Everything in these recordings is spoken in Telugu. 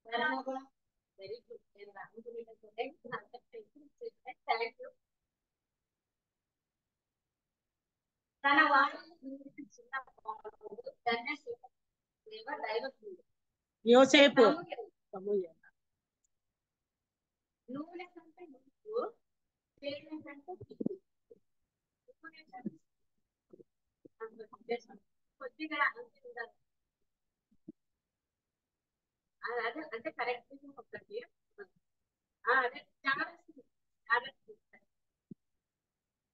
Very good. Thank you. తన వారిని చిన్న యోసేపు నూనె కంటే ముందు కొద్దిగా అదే అంటే కరెక్ట్ ఒకటి అదే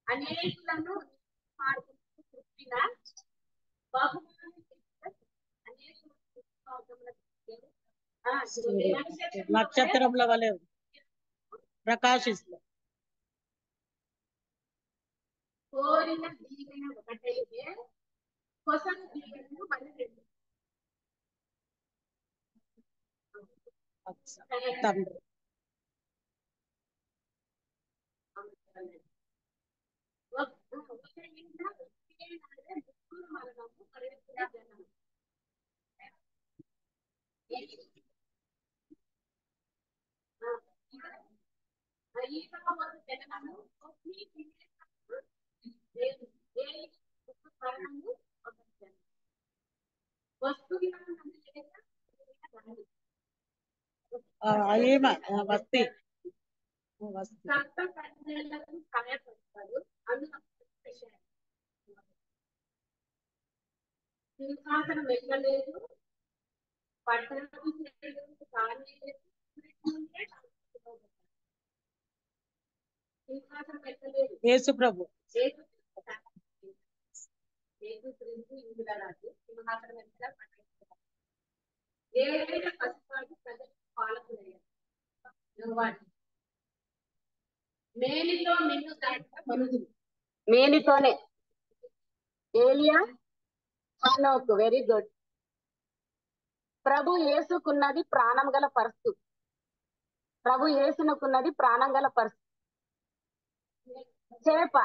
అనేకులను పుట్టిన నక్షత్రంల వలె ప్రకాశిస్తుంది. కోరిన దీవెన ఒకటైతే కొసన దీవెనలు మళ్ళీ రెండు. తండ్రి వస్తి సహాయపడతాడు. సింహాసనం వెళ్ళలేదు, పట్టణం సింహాసనం వెళ్ళలేదు. యేసు ప్రభు సింహాసనం ఏదైనా పసిపాడు ప్రజలు పాలకులయ్యారు. మేనితో నిన్ను మనుగులు మేనితోనే ఏలియా హానోకు. Very good. ప్రభు యేసుకున్నది ప్రాణం గల పర్సు. ప్రభు యేసునకున్నది ప్రాణం గల పర్సు. చేప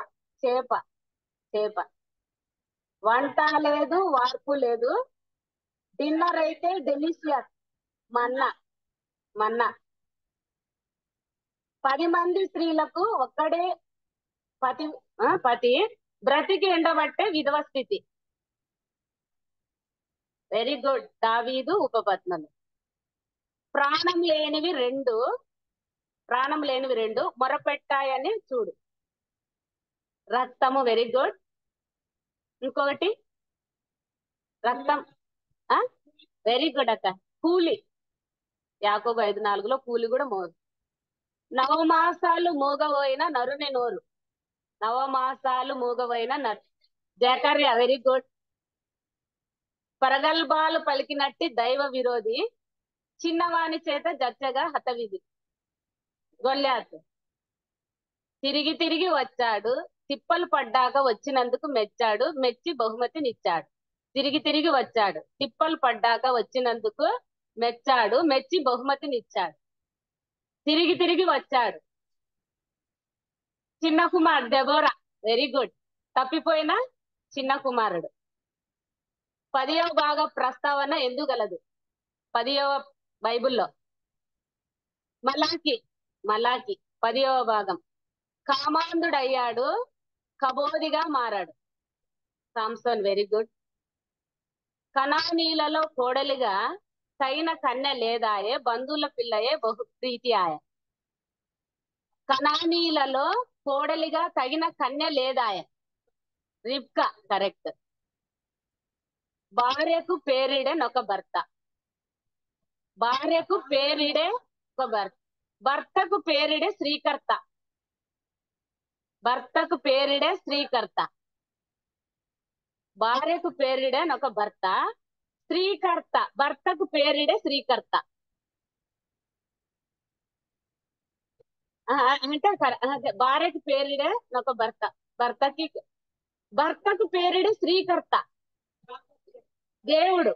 చేప చేప. వంట లేదు, వార్పు లేదు. డిన్నర్ అయితే డెలిషియస్. మన్నా మన్నా. 10 మంది స్త్రీలకు ఒక్కడే పతి బ్రతికి ఎండబట్టే విధవ స్థితి. Very good. దావీదు ఉపపత్నులు. ప్రాణం లేనివి రెండు మొరపెట్టాయని చూడు. రక్తము. Very good. ఇంకొకటి రక్తం. వెరీ గుడ్ అక్క. కూలి. యాకోబు 5:4 కూలి కూడా మోగు. నవమాసాలు మూగబోయిన నరుని నోరు. నవమాసాలు మూగబోయిన నరు. జకర్యా. Very good. పరగల్బాలు పలికినట్టి దైవ విరోధి, చిన్నవాని చేత జచ్చగా హతవిధి. గొల్యాతు. తిరిగి తిరిగి వచ్చాడు, తిప్పలు పడ్డాక వచ్చినందుకు మెచ్చాడు, మెచ్చి బహుమతినిచ్చాడు. తిరిగి తిరిగి వచ్చాడు, తిప్పలు పడ్డాక వచ్చినందుకు మెచ్చాడు, మెచ్చి బహుమతినిచ్చాడు. తిరిగి తిరిగి వచ్చాడు. చిన్న కుమారుడు దెబోరా. Very good. తప్పిపోయిన చిన్న కుమారుడు. 10వ భాగ ప్రస్తావన ఎందుగలదు 10వ బైబిల్లో? మలాకి 10వ భాగం. కామాంధుడయ్యాడు, కబోదిగా మారాడు. సాంసోన్. Very good. కనానీలలో కోడలిగా తగిన కన్య లేదాయే, బంధువుల పిల్లయే బహు ప్రీతి ఆయ. కనానీలలో కోడలిగా తగిన కన్య లేదాయ. రిబ్కా. కరెక్ట్. భార్యకు పేరిడే ఒక భర్త. భార్యకు పేరిడే ఒక భర్త. భర్తకు పేరిడే స్త్రీకర్త. భర్తకు పేరిడే స్త్రీకర్త. భార్యకు పేరిడే ఒక భర్త. స్త్రీకర్త. భర్తకు పేరిడే స్త్రీకర్త. అంటే భార్యకు పేరిడే ఒక భర్త. భర్తకు పేరిడే స్త్రీకర్త. దేవుడు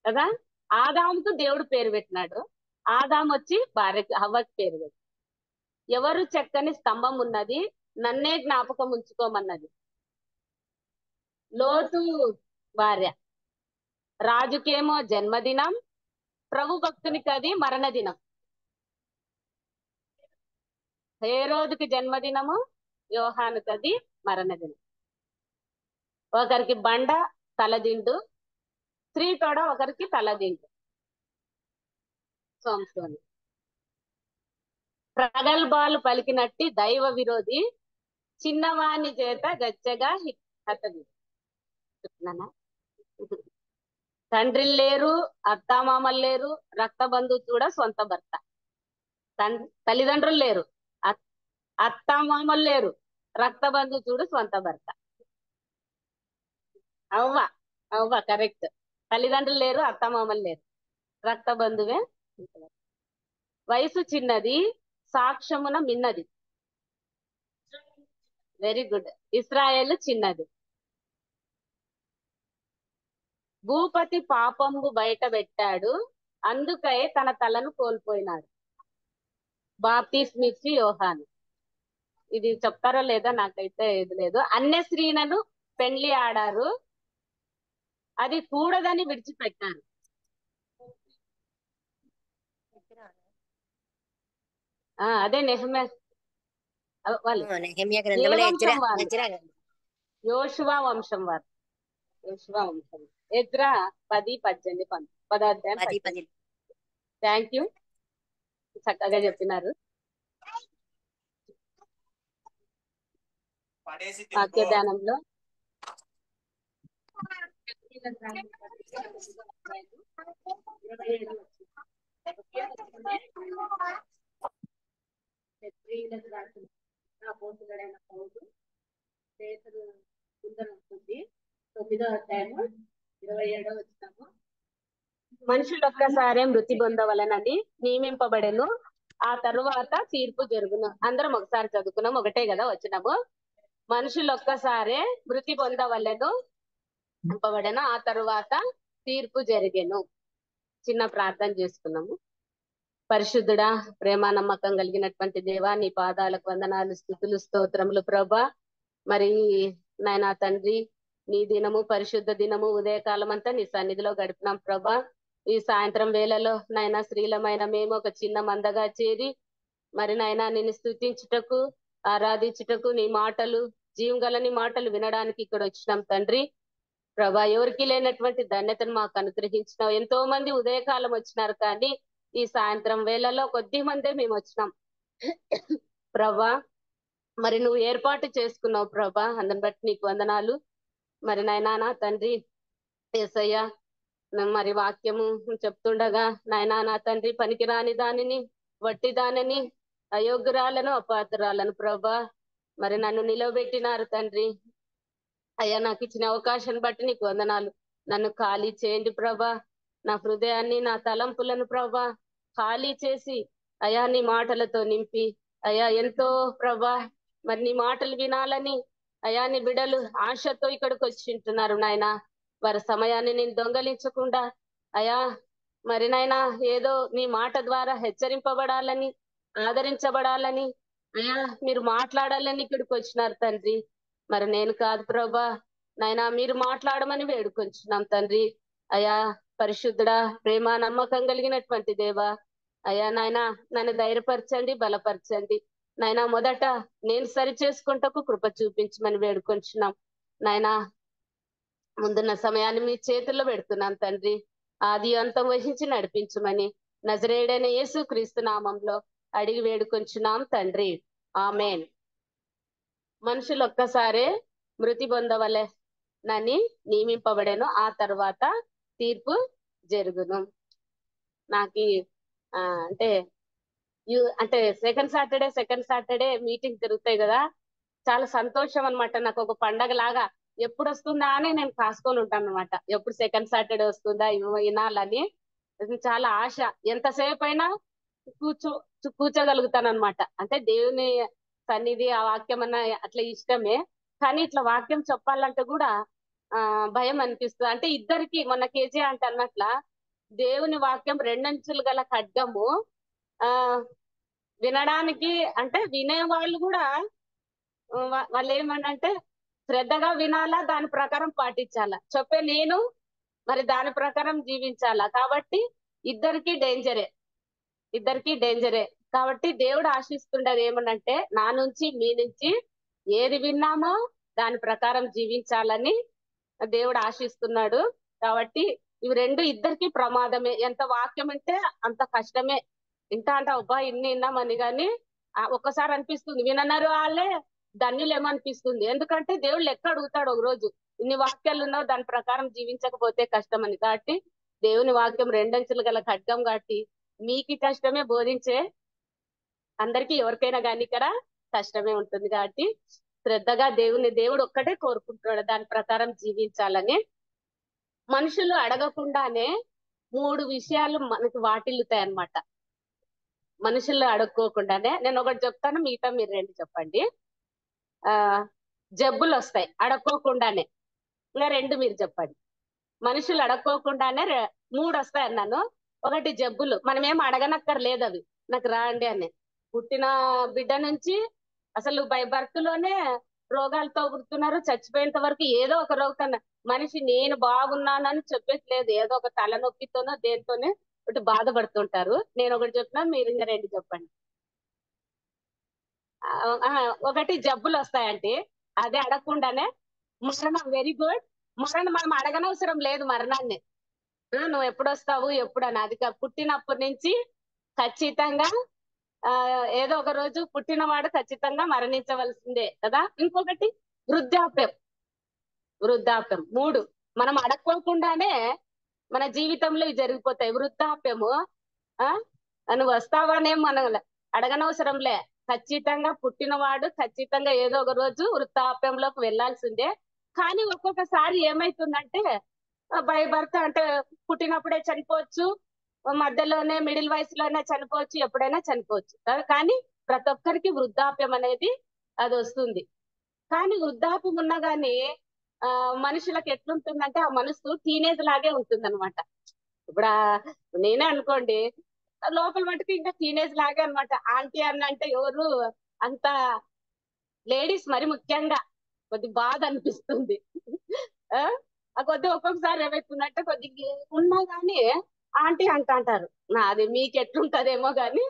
కదా. ఆదాముకు దేవుడు పేరు పెట్టినాడు. ఆదాము వచ్చి భార్యకు హవ్వకి పేరు పెట్టి. ఎవరు చెక్కని స్తంభం ఉన్నది, నన్నే జ్ఞాపకం ఉంచుకోమన్నది. లోతు భార్య. రాజుకేమో జన్మదినం, ప్రభు భక్తునికి అది మరణ దినం. హేరోదుకి జన్మదినము, యోహానుకి అది మరణ దినం. ఒకరికి బండ తలదిండు, స్త్రీ తోడ ఒకరికి తలదిండు. సోమసోని ప్రగల్భాలు పలికినట్టి దైవ విరోధి, చిన్నవాణి చేత గచ్చగా హతది. చెప్తున్నానా? తండ్రి లేరు, అత్తామామలు లేరు, రక్త బంధువు కూడా సొంత భర్త. తల్లిదండ్రులు లేరు, అత్తామామలు లేరు, రక్త బంధువు చూడు సొంత భర్త. అవ్వ అవ్వ కరెక్ట్. తల్లిదండ్రులు లేరు, అత్తమామలు లేరు, రక్త బంధువే. వయసు చిన్నది, సాక్ష్యమున మిన్నది. Very good. ఇస్రాయేల్ చిన్నది. భూపతి పాపంబు బయట పెట్టాడు, అందుకై తన తలను కోల్పోయినాడు. బాప్తిస్మిచ్చి యోహాను. ఇది చెప్తారో లేదా నాకైతే ఇది లేదు. అన్య స్త్రీలను పెండ్లి ఆడారు, అది కూడదని విడిచిపెట్టారు. అదే నెహమ్యా వాళ్ళు. ఏ వంశం వారు? యోషువా వంశం వారు. యోషువా వంశం. ఎజ్రా 10:18 10 థ్యాంక్ యూ, చక్కగా చెప్పినారు. వాక్యదానంలో మనుషులు ఒక్కసారే మృతి పొందవలనని నియమింపబడెను, ఆ తరువాత తీర్పు జరుగును. అందరం ఒకసారి చదువుకున్నాం, ఒకటే కదా వచ్చినాము. మనుషులు ఒక్కసారే మృతి పొందవలెను నింపబడెను, ఆ తరువాత తీర్పు జరిగెను. చిన్న ప్రార్థన చేసుకున్నాము. పరిశుద్ధుడా, ప్రేమ నమ్మకం కలిగినటువంటి దేవా, నీ పాదాలకు వందనాలు, స్తుతులు, స్తోత్రములు ప్రభా. మరి నాయనా తండ్రి, నీ దినము పరిశుద్ధ దినము ఉదయకాలం అంతా నీ సన్నిధిలో గడిపినాం ప్రభా. ఈ సాయంత్రం వేళలో నాయనా స్త్రీలమైన మేము ఒక చిన్న మందగా చేరి మరి నాయనా నిన్ను స్తుతించుటకు, ఆరాధించుటకు, నీ మాటలు జీవం నీ మాటలు వినడానికి ఇక్కడ వచ్చినాం తండ్రి. ప్రభా, ఎవరికి లేనటువంటి ధన్యతను మాకు అనుగ్రహించినావు. ఎంతో మంది ఉదయకాలం వచ్చినారు, కానీ ఈ సాయంత్రం వేళలో కొద్ది మందే మేము వచ్చినాం ప్రభా. మరి నువ్వు ఏర్పాటు చేసుకున్నావు ప్రభా, అందుని బట్టి నీకు వందనాలు. మరి నాయనా నా తండ్రి యేసయ్య, మరి వాక్యము చెప్తుండగా నాయనా నా తండ్రి, పనికిరాని దానిని, వట్టి దానిని, అయోగ్యురాలను, అపాత్రాలను ప్రభా మరి నన్ను నిలవబెట్టినారు తండ్రి. అయ్యా, నాకు ఇచ్చిన అవకాశాన్ని బట్టి నీకు వందనాలు. నన్ను ఖాళీ చేయండి ప్రభా, నా హృదయాన్ని, నా తలంపులను ప్రభా ఖాళీ చేసి అయా నీ మాటలతో నింపి అయా ఎంతో ప్రభా మరి నీ మాటలు వినాలని అయా నీ బిడ్డలు ఆశతో ఇక్కడికి వచ్చింటున్నారు నాయన. వారి సమయాన్ని నేను దొంగలించకుండా అయా మరి నాయనా ఏదో నీ మాట ద్వారా హెచ్చరింపబడాలని, ఆదరించబడాలని అయా మీరు మాట్లాడాలని ఇక్కడికి వచ్చినారు తండ్రి. మరి నేను కాదు ప్రభా నాయనా, మీరు మాట్లాడమని వేడుకొంచున్నాం తండ్రి. అయా పరిశుద్ధుడా, ప్రేమ నమ్మకం కలిగినటువంటి దేవా అయ్యా నాయనా, నన్ను ధైర్యపరచండి, బలపరచండి నాయనా. మొదట నేను సరి చేసుకుంటకు కృప చూపించమని వేడుకొంచున్నాం నాయనా. ముందున్న సమయాన్ని మీ చేతుల్లో పెడుతున్నాం తండ్రి. ఆది అంతం వహించి నడిపించమని నజరేయుడైన యేసు క్రీస్తు నామంలో అడిగి వేడుకొంచున్నాం తండ్రి, ఆమేన్. మనుషులు ఒక్కసారే మృతి పొందవలెనని నియమింపబడెను, ఆ తర్వాత తీర్పు జరుగును. నాకు అంటే అంటే సెకండ్ సాటర్డే మీటింగ్ జరుగుతాయి కదా, చాలా సంతోషం అనమాట. నాకు ఒక పండగ లాగా ఎప్పుడు వస్తుందా అని నేను కాసుకొని ఉంటాను అనమాట. ఎప్పుడు సెకండ్ సాటర్డే వస్తుందా వినాలని చాలా ఆశ. ఎంతసేపు అయినా కూర్చోగలుగుతాను అనమాట. అంటే దేవుని సన్నిధి, ఆ వాక్యం అన్న అట్లా ఇష్టమే, కానీ ఇట్లా వాక్యం చెప్పాలంటే కూడా భయం అనిపిస్తుంది. అంటే ఇద్దరికి మొన్న కేజీ అంటే అన్నట్ల దేవుని వాక్యం రెండంచులు గల ఖడ్గము. వినడానికి అంటే వినేవాళ్ళు కూడా వాళ్ళు ఏమనంటే శ్రద్ధగా వినాలా, దాని ప్రకారం పాటించాలా, చెప్పే నేను మరి దాని ప్రకారం జీవించాలా. కాబట్టి ఇద్దరికి డేంజరే, ఇద్దరికి డేంజరే. కాబట్టి దేవుడు ఆశిస్తుండేది ఏమనంటే నా నుంచి మీ నుంచి ఏది విన్నామో దాని ప్రకారం జీవించాలని దేవుడు ఆశిస్తున్నాడు. కాబట్టి ఇవి రెండు ఇద్దరికి ప్రమాదమే. ఎంత వాక్యం అంటే అంత కష్టమే. ఇంత అంటే అబ్బా ఇన్ని విన్నామని గాని ఒక్కసారి అనిపిస్తుంది వినన్నారు వాళ్ళే ధన్యులేమో అనిపిస్తుంది. ఎందుకంటే దేవుడు లెక్క అడుగుతాడు ఒక రోజు, ఇన్ని వాక్యాలు ఉన్నావు దాని ప్రకారం జీవించకపోతే కష్టం అని. కాబట్టి దేవుని వాక్యం రెండంచులు గల ఖడ్గం కాబట్టి మీకు కష్టమే బోధించే అందరికీ ఎవరికైనా కానీ ఇక్కడ కష్టమే ఉంటుంది. కాబట్టి శ్రద్ధగా దేవుడు ఒక్కటే కోరుకుంటున్నాడు దాని ప్రకారం జీవించాలని. మనుషులు అడగకుండానే మూడు విషయాలు మనకి వాటిల్లుతాయి అన్నమాట. మనుషులు అడుక్కోకుండానే. నేను ఒకటి చెప్తాను, మిగతా మీరు రెండు చెప్పండి. ఆ జబ్బులు వస్తాయి అడక్కోకుండానే. ఇంకా రెండు మీరు చెప్పండి. మనుషులు అడక్కోకుండానే మూడు వస్తాయి అన్నాను. ఒకటి జబ్బులు, మనం ఏం అడగనక్కర్లేదు అవి నాకు రాండి అని. పుట్టిన బిడ్డ నుంచి అసలు బై బర్త్ లోనే రోగాలతో పుడుతున్నారు, చచ్చిపోయేంత వరకు ఏదో ఒక రోగం. మనిషి నేను బాగున్నానని చెప్పట్లేదు, ఏదో ఒక తలనొప్పితోనో దేనితోనే ఒకటి బాధపడుతుంటారు. నేను ఒకటి చెప్పినా మీరు ఇంకా రెండు చెప్పండి. ఒకటి జబ్బులు వస్తాయంటే అదే అడగకుండానే. మరణం, వెరీ గుడ్. మరణం మనం అడగనవసరం లేదు మరణాన్ని. నువ్వు ఎప్పుడు వస్తావు ఎప్పుడు అని. అది పుట్టినప్పటి నుంచి ఖచ్చితంగా ఏదో ఒక రోజు పుట్టినవాడు ఖచ్చితంగా మరణించవలసిందే కదా. ఇంకొకటి వృద్ధాప్యం. వృద్ధాప్యం మూడు మనం అడక్కోకుండానే మన జీవితంలో ఇవి జరిగిపోతాయి. వృద్ధాప్యము నువ్వు వస్తావనే మనం అడగనవసరంలే. ఖచ్చితంగా పుట్టినవాడు ఖచ్చితంగా ఏదో ఒక రోజు వృద్ధాప్యంలోకి వెళ్లాల్సిందే. కానీ ఒక్కొక్కసారి ఏమైతుందంటే బై బర్త్ అంటే పుట్టినప్పుడే చనిపోవచ్చు, మధ్యలోనే మిడిల్ వయసులోనే చనిపోవచ్చు, ఎప్పుడైనా చనిపోవచ్చు. కానీ ప్రతి ఒక్కరికి వృద్ధాప్యం అనేది అది వస్తుంది. కానీ వృద్ధాప్యం ఉన్నా గానీ మనుషులకు ఎట్లుంటుందంటే ఆ మనసు టీనేజ్ లాగే ఉంటుంది అనమాట. ఇప్పుడు నేనే అనుకోండి లోపల మటుకు ఇంకా టీనేజ్ లాగే అనమాట. ఆంటీ అన్న అంటే ఎవరు అంత లేడీస్ మరి ముఖ్యంగా కొద్ది బాధ అనిపిస్తుంది. కొద్ది ఒక్కొక్కసారి ఏమైతుందంటే కొద్ది ఉన్నా గానీ ఆంటీ అంటారు. నాది మీకు ఎట్లుంటదేమో గాని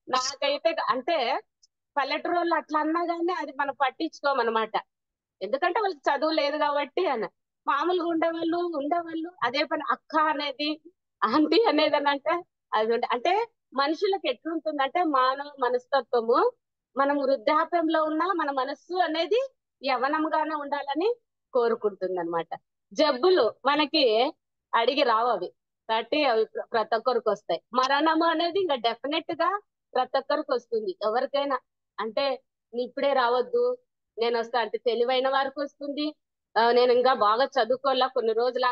నాకైతే అంటే పల్లెటూరు అట్లా అన్నా గానీ అది మనం పట్టించుకోమన్నమాట. ఎందుకంటే వాళ్ళకి చదువు లేదు కాబట్టి అని. మామూలుగా ఉండేవాళ్ళు అదే పని అక్క అనేది ఆంటీ అనేది అని అంటే అది అంటే మనుషులకు ఎట్లుంటుందంటే మానవ మనస్తత్వము మనం వృద్ధాప్యంలో ఉన్నా మన మనస్సు అనేది యవనంగానే ఉండాలని కోరుకుంటుంది అనమాట. జబ్బులు మనకి అడిగి రావు అవి, కాబట్టి అవి ప్రతి ఒక్కరికి వస్తాయి. మరణము అనేది ఇంకా డెఫినెట్ గా ప్రతి ఒక్కరికి వస్తుంది ఎవరికైనా. అంటే ఇప్పుడే రావద్దు, నేను వస్తా అంటే తెలివైన వారికి వస్తుంది, నేను ఇంకా బాగా చదువుకోవాలా కొన్ని రోజుల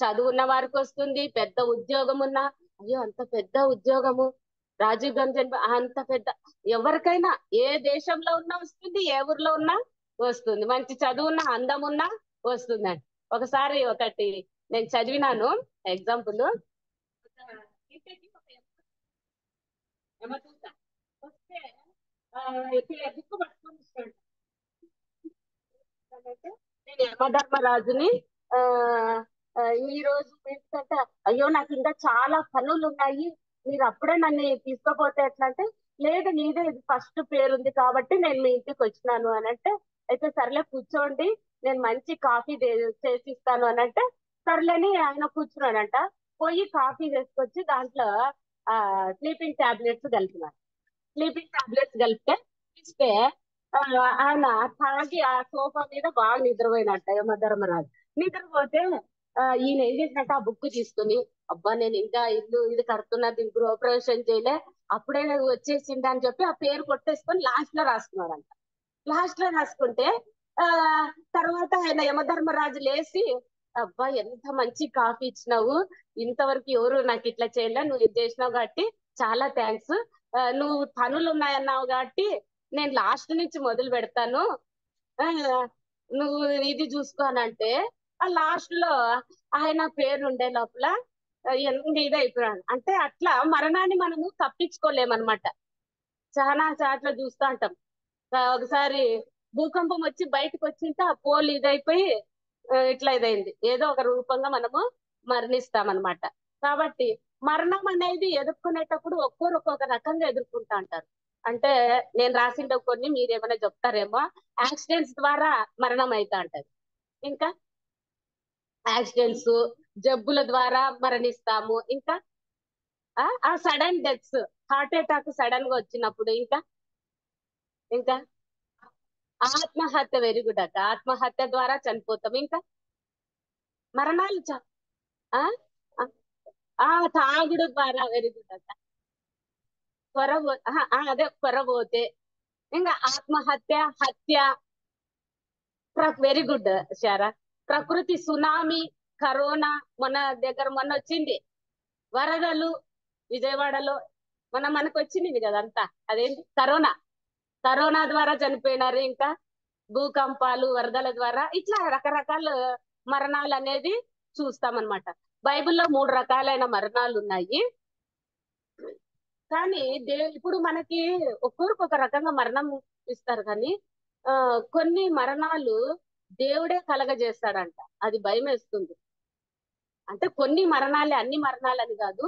చదువున్న వారికి వస్తుంది, పెద్ద ఉద్యోగం ఉన్నా అయ్యో అంత పెద్ద ఉద్యోగము రాజీవ్ గాంధీ అంత పెద్ద, ఎవరికైనా ఏ దేశంలో ఉన్నా వస్తుంది, ఏ ఊర్లో ఉన్నా వస్తుంది. మంచి చదువున్నా అందం ఉన్నా వస్తుందండి. ఒకసారి ఒకటి నేను చదివినాను ఎగ్జాంపుల్. వస్తే బుక్ పట్టుకొని ఇస్తాడు. నేను యమధర్మరాజుని ఆ ఈ రోజు ఏంటంటే అయ్యో నాకు ఇంకా చాలా పనులు ఉన్నాయి, మీరు అప్పుడే నన్ను తీసుకోపోతే ఎట్లా అంటే, లేదు నీదే ఇది ఫస్ట్ పేరుంది కాబట్టి నేను మీ ఇంటికి వచ్చినాను అని అంటే, అయితే సర్లే కూర్చోండి నేను మంచి కాఫీ చేసిస్తాను అని అంటే, సర్లేని ఆయన కూర్చున్నాడంట. పోయి కాఫీ చేసుకొచ్చి దాంట్లో స్లీపింగ్ టాబ్లెట్స్ కలిపినారు. స్లీపింగ్ టాబ్లెట్స్ కలిపితే ఇస్తే ఆయన తాగి ఆ సోఫా మీద బాగా నిద్రపోయినట్ట యమధర్మరాజు. నిద్రపోతే ఈయన ఏం చేసినట్టు ఆ బుక్ తీసుకుని, అబ్బా నేను ఇంకా ఇల్లు ఇది కడుతున్నా దీనికి గృహప్రవేశం చేయలే అప్పుడే వచ్చేసింది అని చెప్పి ఆ పేరు కొట్టేసుకొని లాస్ట్ లో రాసుకున్నాడంట. లాస్ట్ లో రాసుకుంటే ఆ తర్వాత ఆయన యమధర్మరాజు లేసి, అబ్బా ఎంత మంచి కాఫీ ఇచ్చినావు, ఇంతవరకు ఎవరు నాకు ఇట్లా చేయలే, నువ్వు ఇది చేసినావు కాబట్టి చాలా థ్యాంక్స్, నువ్వు పనులు ఉన్నాయన్నావు కాబట్టి నేను లాస్ట్ నుంచి మొదలు పెడతాను, ఆ నువ్వు ఇది చూసుకోనంటే ఆ లాస్ట్ లో ఆయన పేరు ఉండే లోపల ఎంత ఇది అయిపోయాడు. అంటే అట్లా మరణాన్ని మనము తప్పించుకోలేమన్నమాట. చాలా చాట్ల చూస్తూ ఉంటాం. ఒకసారి భూకంపం వచ్చి బయటకు వచ్చింటే ఆ పోల్ ఇదైపోయి ఇట్లా ఇదైంది, ఏదో ఒక రూపంగా మనము మరణిస్తాం అనమాట. కాబట్టి మరణం అనేది ఎదుర్కొనేటప్పుడు ఒక్కొరు ఒక్కొక్క రకంగా ఎదుర్కొంటా అంటారు. అంటే నేను రాసిండే కొన్ని మీరేమైనా చెప్తారేమో. యాక్సిడెంట్స్ ద్వారా మరణం అయితా అంటది. ఇంకా యాక్సిడెంట్స్, జబ్బుల ద్వారా మరణిస్తాము. ఇంకా ఆ sudden deaths, heart attack sudden గా వచ్చినప్పుడు. ఇంకా ఆత్మహత్య, వెరీ గుడ్ అక్క. ఆత్మహత్య ద్వారా చనిపోతాం. ఇంకా మరణాలు ఆ ఆ, తాగుడు ద్వారా, వెరీ గుడ్ అక్క. అదే పొరబోతే. ఇంకా ఆత్మహత్య, హత్య, వెరీ గుడ్ శారా. ప్రకృతి సునామీ, కరోనా, మొన్న వచ్చింది. వరదలు విజయవాడలో మనకు వచ్చింది కదా అంతా. అదేంటి కరోనా. కరోనా ద్వారా చనిపోయినారు. ఇంకా భూకంపాలు, వరదల ద్వారా ఇట్లా రకరకాల మరణాలు అనేది చూస్తామన్నమాట. బైబిల్లో 3 రకాలైన మరణాలు ఉన్నాయి. కానీ ఇప్పుడు మనకి ఒక్కొరికి ఒక రకంగా మరణం ఇస్తారు. కానీ ఆ కొన్ని మరణాలు దేవుడే కలగజేస్తాడంట. అది భయం వేస్తుంది. అంటే కొన్ని మరణాలే, అన్ని మరణాలని కాదు.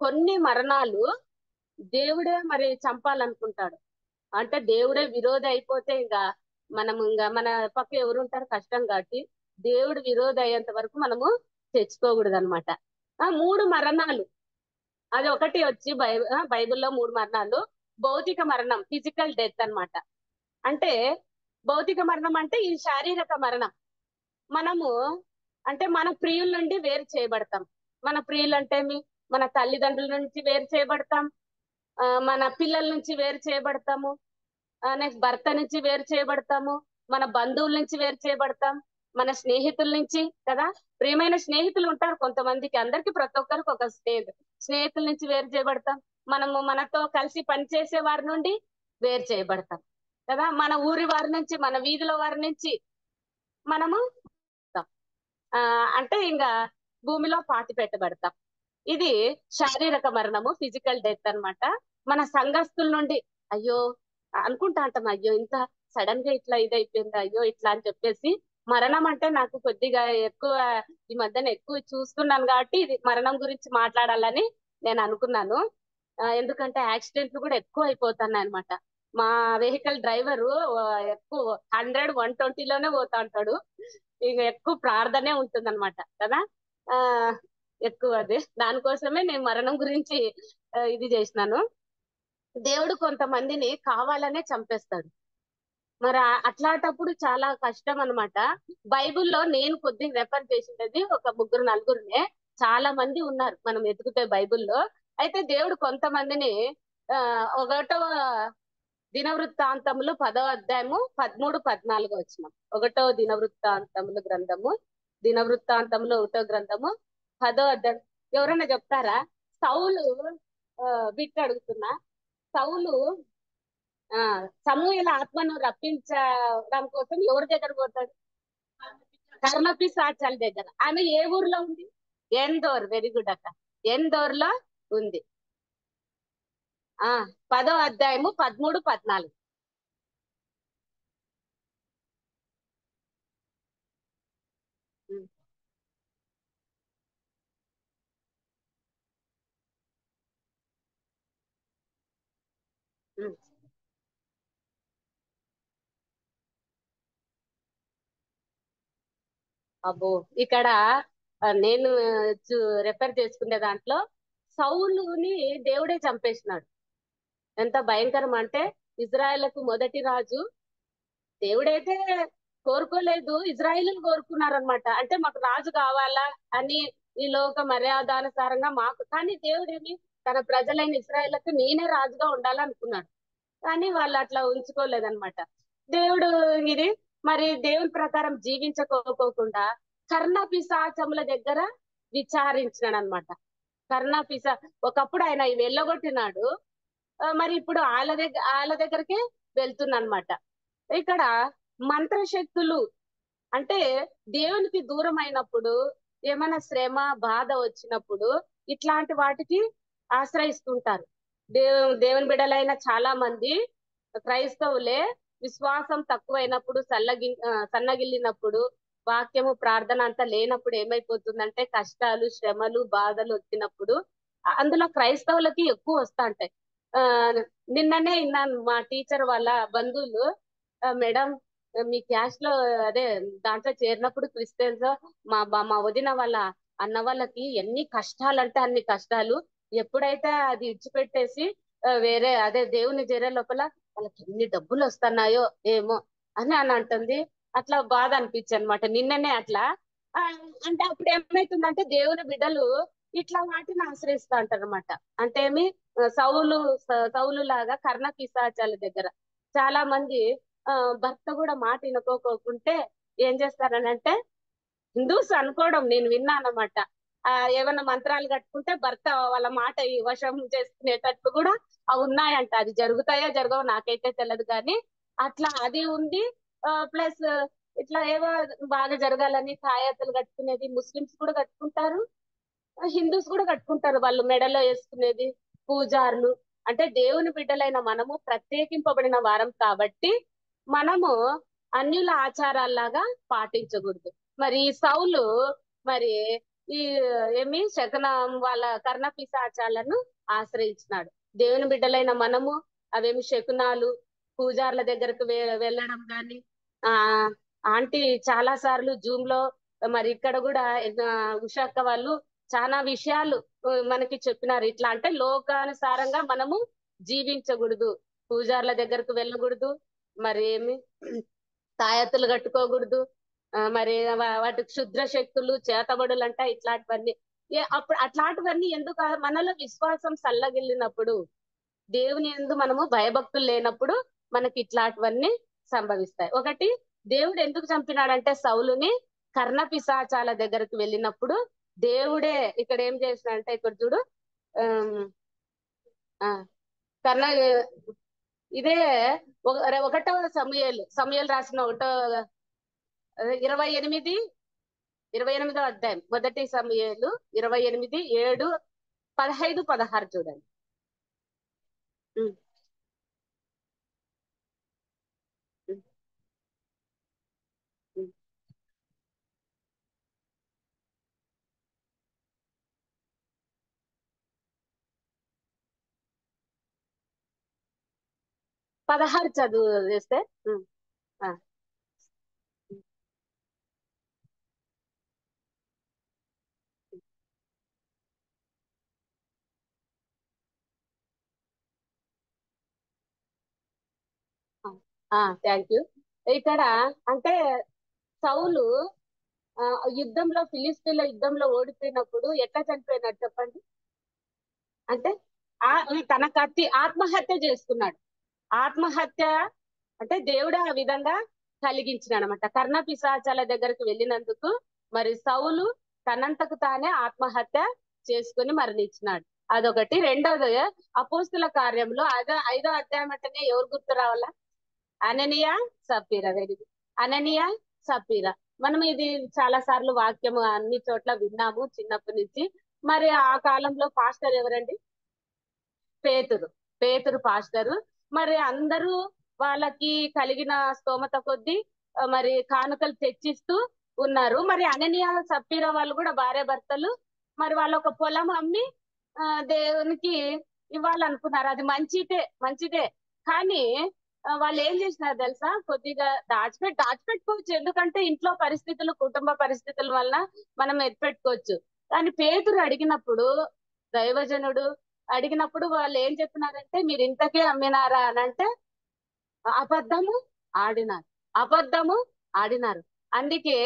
కొన్ని మరణాలు దేవుడే మరి చంపాలనుకుంటాడు. అంటే దేవుడే విరోధి అయిపోతే ఇంకా మన పక్క ఎవరు ఉంటారు, కష్టం కాబట్టి దేవుడు విరోధి అయ్యేంత వరకు మనము తెచ్చుకోకూడదు అనమాట. 3 మరణాలు. అది ఒకటి వచ్చి బైబిల్లో 3 మరణాలు. భౌతిక మరణం, ఫిజికల్ డెత్ అన్నమాట. అంటే భౌతిక మరణం అంటే ఈ శారీరక మరణం. మనము అంటే మన ప్రియుల నుండి వేరు చేయబడతాం. మన ప్రియులు అంటే మన తల్లిదండ్రుల నుంచి వేరు చేయబడతాం. మన పిల్లల నుంచి వేరు చేయబడతాము. నెక్స్ట్ భర్త నుంచి వేరు చేయబడతాము. మన బంధువుల నుంచి వేరు చేయబడతాం. మన స్నేహితుల నుంచి కదా. ప్రియమైన స్నేహితులు ఉంటారు కొంతమందికి, అందరికి ప్రతి ఒక్కరికి ఒక స్నేహితుల నుంచి వేరు చేయబడతాం. మనతో కలిసి పనిచేసే వారి నుండి వేరు చేయబడతాం కదా. మన ఊరి వారి నుంచి, మన వీధిలో వారి నుంచి మనము ఆ అంటే ఇంకా భూమిలో పాతి పెట్టబడతాం. ఇది శారీరక మరణము, ఫిజికల్ డెత్ అన్నమాట. మన సంఘస్థుల నుండి అయ్యో అనుకుంటా అంటాం, అయ్యో ఇంత సడన్ గా ఇట్లా ఇదైపోయింది, అయ్యో ఇట్లా అని చెప్పేసి. మరణం అంటే నాకు కొద్దిగా ఎక్కువ, ఈ మధ్యన ఎక్కువ చూస్తున్నాను కాబట్టి ఇది మరణం గురించి మాట్లాడాలని నేను అనుకున్నాను. ఎందుకంటే యాక్సిడెంట్లు కూడా ఎక్కువ అయిపోతున్నాయి అనమాట. మా వెహికల్ డ్రైవరు ఎక్కువ 100, 120లోనే పోతా ఉంటాడు. ఇక ఎక్కువ ప్రార్థనే ఉంటుంది అనమాట కదా. ఆ ఎక్కువ అదే దానికోసమే నేను మరణం గురించి ఇది చేసినాను. దేవుడు కొంతమందిని కావాలనే చంపేస్తాడు. మరి అట్లాంటప్పుడు చాలా కష్టం అన్నమాట. బైబిల్లో నేను కొద్దిగా రెఫర్ చేసినది ఒక 3, 4. చాలా మంది ఉన్నారు మనం ఎతుకుతే బైబిల్లో. అయితే దేవుడు కొంతమందిని ఒకటవ దినవృత్తాంతములు 10వ అధ్యాయము 13, 14 వచనం. 1వ దినవృత్తాంతములు గ్రంథము, దినవృత్తాంతములు 1వ గ్రంథము 10వ అధ్యాయం. ఎవరైనా చెప్తారా? సౌలు బిట్ అడుగుతున్నా. సౌలు సమూయేలు ఆత్మను రప్పించడం కోసం ఎవరి దగ్గర పోతాడు? కర్ణపిశాచాల దగ్గర. ఆమె ఏ ఊర్లో ఉంది? ఎందోర్. వెరీ గుడ్ అక్క. ఎందోర్ లో ఉంది. 10వ అధ్యాయము 13, 14. అబ్బో, ఇక్కడ నేను రెఫర్ చేసుకునే దాంట్లో సౌలుని దేవుడే చంపేసినాడు. ఎంత భయంకరం అంటే, ఇజ్రాయెల్కు మొదటి రాజు. దేవుడైతే కోరుకోలేదు, ఇజ్రాయిల్ కోరుకున్నారనమాట. అంటే మాకు రాజు కావాలా అని, ఈ లోక మర్యాదానుసారంగా మాకు. కానీ దేవుడేమి తన ప్రజలైన ఇజ్రాయిల్కు నేనే రాజుగా ఉండాలనుకున్నాడు. కానీ వాళ్ళు అట్లా ఉంచుకోలేదన్నమాట. దేవుడు ఇది మరి దేవుని ప్రకారం జీవించకోకుండా కర్ణ పిశాచముల దగ్గర విచారించినాడు అనమాట. ఒకప్పుడు ఆయన వెళ్ళగొట్టినాడు. మరి ఇప్పుడు వాళ్ళ దగ్గరకే వెళ్తున్నమాట. ఇక్కడ మంత్రశక్తులు అంటే దేవునికి దూరం అయినప్పుడు, ఏమైనా శ్రమ బాధ వచ్చినప్పుడు ఇట్లాంటి వాటికి ఆశ్రయిస్తుంటారు. దేవుని బిడ్డలైన చాలా మంది క్రైస్తవులే విశ్వాసం తక్కువైనప్పుడు, సన్నగిల్లినప్పుడు, వాక్యము ప్రార్థన అంతా లేనప్పుడు ఏమైపోతుందంటే, కష్టాలు, శ్రమలు, బాధలు వచ్చినప్పుడు అందులో క్రైస్తవులకి ఎక్కువ వస్తా ఉంటాయి. ఆ నిన్ననే విన్నాను, మా టీచర్ వాళ్ళ బంధువులు, మేడం మీ క్యాస్ట్ లో అదే దాంట్లో చేరినప్పుడు క్రిస్టియన్స్, మా వదిన వాళ్ళ అన్న వాళ్ళకి ఎన్ని కష్టాలు అంటే అన్ని కష్టాలు, ఎప్పుడైతే అది ఇచ్చిపెట్టేసి వేరే అదే దేవుని చేరే లోపల వాళ్ళకి ఎన్ని డబ్బులు వస్తున్నాయో ఏమో అని అంటుంది. అట్లా బాధ అనిపించింది అనమాట నిన్ననే అట్లా. ఆ, అంటే అప్పుడు ఏమైతుందంటే దేవుని బిడ్డలు ఇట్లా వాటిని ఆశ్రయిస్తా అంటారు అనమాట. అంటే ఏమి, సౌలు లాగా కర్ణ పిశాచాల దగ్గర చాలా మంది ఆ భర్త కూడా మాట వినుకోకుంటే ఏం చేస్తారనంటే, హిందూస్ అనుకోవడం నేను విన్నానమాట, ఏమన్నా మంత్రాలు కట్టుకుంటే భర్త వాళ్ళ మాట ఈ వశం చేసుకునేటట్లు కూడా అవి ఉన్నాయంట. అది జరుగుతాయో జరగవో నాకైతే తెలియదు కానీ అట్లా అది ఉంది. ప్లస్ ఇట్లా ఏవో బాగా జరగాలని తాయత్తులు కట్టుకునేది ముస్లిమ్స్ కూడా కట్టుకుంటారు, హిందూస్ కూడా కట్టుకుంటారు, వాళ్ళు మెడలో వేసుకునేది. పూజారులు అంటే దేవుని బిడ్డలైన మనము ప్రత్యేకింపబడిన వారం కాబట్టి మనము అన్యుల ఆచారాల్లాగా పాటించకూడదు. మరి ఈ సౌలు మరి ఈ ఏమి శకనం వాళ్ళ కర్ణ పిశాచాలను ఆశ్రయించినాడు. దేవుని బిడ్డలైన మనము అవేమి శకునాలు పూజార్ల దగ్గరకు వెళ్ళడం గాని, ఆ ఆంటీ చాలా సార్లు జూమ్ లో మరి ఇక్కడ కూడా ఉషాక్క వాళ్ళు చాలా విషయాలు మనకి చెప్పినారు. ఇట్లా అంటే లోకానుసారంగా మనము జీవించకూడదు, పూజార్ల దగ్గరకు వెళ్ళకూడదు, మరి ఏమి తాయత్తులు కట్టుకోకూడదు, మరి వాటికి క్షుద్ర శక్తులు చేతబడులు అంట ఇట్లాంటివన్నీ. అప్పుడు అట్లాంటివన్నీ ఎందుకు, మనలో విశ్వాసం సల్లగిల్లినప్పుడు, దేవుని యందు మనము భయభక్తులు లేనప్పుడు మనకి ఇట్లాంటివన్నీ సంభవిస్తాయి. ఒకటి, దేవుడు ఎందుకు చంపినాడంటే సౌలుని, కర్ణ పిశాచాల దగ్గరకు వెళ్ళినప్పుడు దేవుడే ఇక్కడ ఏం చేసినాడంటే, ఇక్కడ చూడు, ఆ కర్ణ ఇదే ఒకటో సమూయేలు రాసిన 28 28వ అధ్యాయం, మొదటి సమూయేలు 28:7-15-16 చూడండి. ఉమ్, ఉమ్, ఉమ్. 16 చదువు చేస్తే. ఉమ్, ఆ, 'థ్యాంక్ యూ'. ఇక్కడ అంటే సౌలు ఆ యుద్ధంలో, ఫిలిస్తీన్ల యుద్ధంలో ఓడిపోయినప్పుడు ఎట్లా చనిపోయినాడు చెప్పండి. అంటే తన కత్తి ఆత్మహత్య చేసుకున్నాడు. ఆత్మహత్య అంటే దేవుడే ఆ విధంగా కలిగించిన అనమాట. కర్ణ పిశాచాల దగ్గరకు వెళ్ళినందుకు మరి సౌలు తనంతకు తానే ఆత్మహత్య చేసుకుని మరణించినాడు. అదొకటి. రెండోది, అపోస్తుల కార్యంలో 5వ అధ్యాయం అంటేనే ఎవరు గుర్తు రావాలా? Ananias, Sapphira. Very good. Ananias, Sapphira. మనం ఇది చాలా సార్లు వాక్యము అన్ని చోట్ల విన్నాము చిన్నప్పటి నుంచి. మరి ఆ కాలంలో పాస్టర్ ఎవరండి? పేతురు. పేతురు పాస్టరు. మరి అందరూ వాళ్ళకి కలిగిన స్తోమత కొద్దీ మరి కానుకలు తెచ్చిస్తూ ఉన్నారు. మరి అననీయ సప్పీరా వాళ్ళు కూడా భార్య భర్తలు, మరి వాళ్ళ ఒక పొలం అమ్మి దేవునికి ఇవ్వాలనుకున్నారు. అది మంచిదే. కానీ వాళ్ళు ఏం చేసినారు తెలుసా, కొద్దిగా దాచిపెట్టుకోవచ్చు. ఎందుకంటే ఇంట్లో పరిస్థితులు, కుటుంబ పరిస్థితుల వల్ల మనం ఎత్తిపెట్టుకోవచ్చు. కానీ పేతురు అడిగినప్పుడు, దైవజనుడు అడిగినప్పుడు వాళ్ళు ఏం చెప్పినారంటే, మీరు ఇంతకే అమ్మినారా అని అంటే అబద్ధము ఆడినారు. అబద్ధము ఆడినారు. అందుకే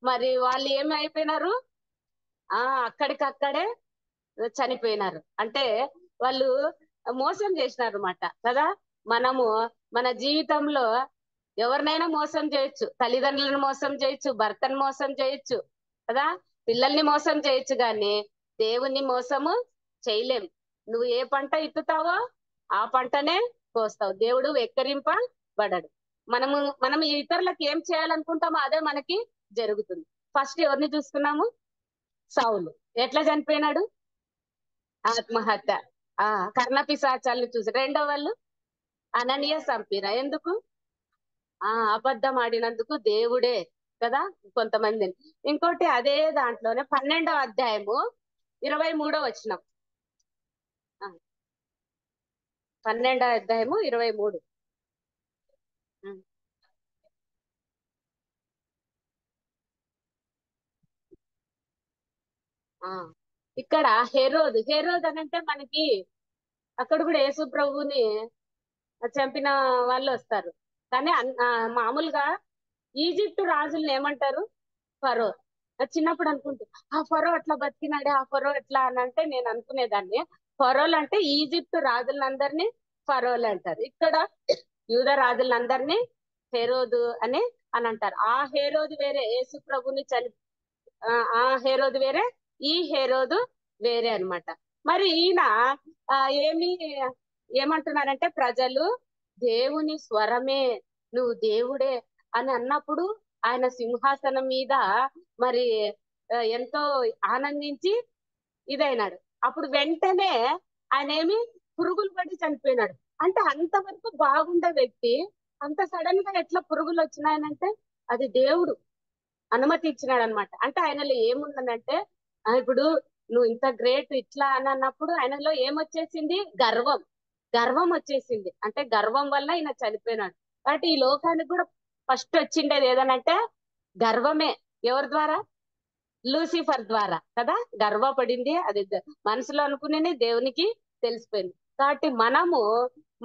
మరి వాళ్ళు ఏమైపోయినారు, ఆ అక్కడికక్కడే చనిపోయినారు. అంటే వాళ్ళు మోసం చేసినారు అన్నమాట కదా. మనము మన జీవితంలో ఎవరినైనా మోసం చేయొచ్చు, తల్లిదండ్రులను మోసం చేయొచ్చు, భర్తను మోసం చేయొచ్చు కదా, పిల్లల్ని మోసం చేయొచ్చు, కానీ దేవుణ్ణి మోసము చేయలేం. నువ్వు ఏ పంట ఇత్తుతావో ఆ పంటనే కోస్తావు. దేవుడు వెక్కరింపబడడు. మనం ఇతరులకు ఏం చేయాలనుకుంటామో అదే మనకి జరుగుతుంది. ఫస్ట్ ఎవరిని చూసుకున్నాము? సౌలు. ఎట్లా చనిపోయినాడు? ఆత్మహత్య. ఆ కర్ణ పిశాచాలను చూసి. రెండో వాళ్ళు అననీయ, సంపీరా. ఎందుకు? అబద్ధం ఆడినందుకు దేవుడే కదా కొంతమందిని. ఇంకోటి అదే దాంట్లోనే 12వ అధ్యాయము 23వ వచనం. 12వ అధ్యాయము 23. ఉం. ఆ ఇక్కడ హేరోద్ అని అంటే మనకి అక్కడ కూడా యేసు ప్రభువుని చంపిన వాళ్ళు వస్తారు. కానీ మామూలుగా ఈజిప్ట్ రాజుల్ని ఏమంటారు? ఫరో. చిన్నప్పుడు అనుకుంటే ఆ ఫరో అట్లా బతికినాడే, ఆ ఫరో ఎట్లా అని అంటే నేను అనుకునేదాన్ని ఫరోలు అంటే ఈజిప్ట్ రాజులందరినీ ఫరోలు అంటారు. ఇక్కడ యూద రాజులందరినీ హేరోదు అని అంటారు. ఆ హేరోదు వేరే, యేసు ప్రభుని ఆ హేరోదు వేరే, ఈ హేరోదు వేరే అన్నమాట. మరి ఈయన ఆ ఏమి ఏమంటున్నారంటే ప్రజలు దేవుని స్వరమే, నువ్వు దేవుడే అని అన్నప్పుడు ఆయన సింహాసనం మీద మరి ఎంతో ఆనందించి ఇదైనాడు. అప్పుడు వెంటనే ఆయన ఏమి పురుగులు పడి చనిపోయినాడు. అంటే అంతవరకు బాగుండే వ్యక్తి అంత సడన్ గా ఎట్లా పురుగులు వచ్చినాయనంటే అది దేవుడు అనుమతి ఇచ్చినాడు అనమాట. అంటే ఆయనలో ఏముందనంటే ఇప్పుడు నువ్వు ఇంత గ్రేట్ ఇట్లా అని అన్నప్పుడు ఆయనలో ఏమొచ్చేసింది? గర్వం. గర్వం వచ్చేసింది. అంటే గర్వం వల్ల ఈయన చనిపోయినాడు. కాబట్టి ఈ లోకానికి కూడా ఫస్ట్ వచ్చిండేది ఏదనంటే గర్వమే. ఎవరి ద్వారా? లూసిఫర్ ద్వారా కదా గర్వపడింది. అది మనసులో అనుకునే దేవునికి తెలిసిపోయింది. కాబట్టి మనము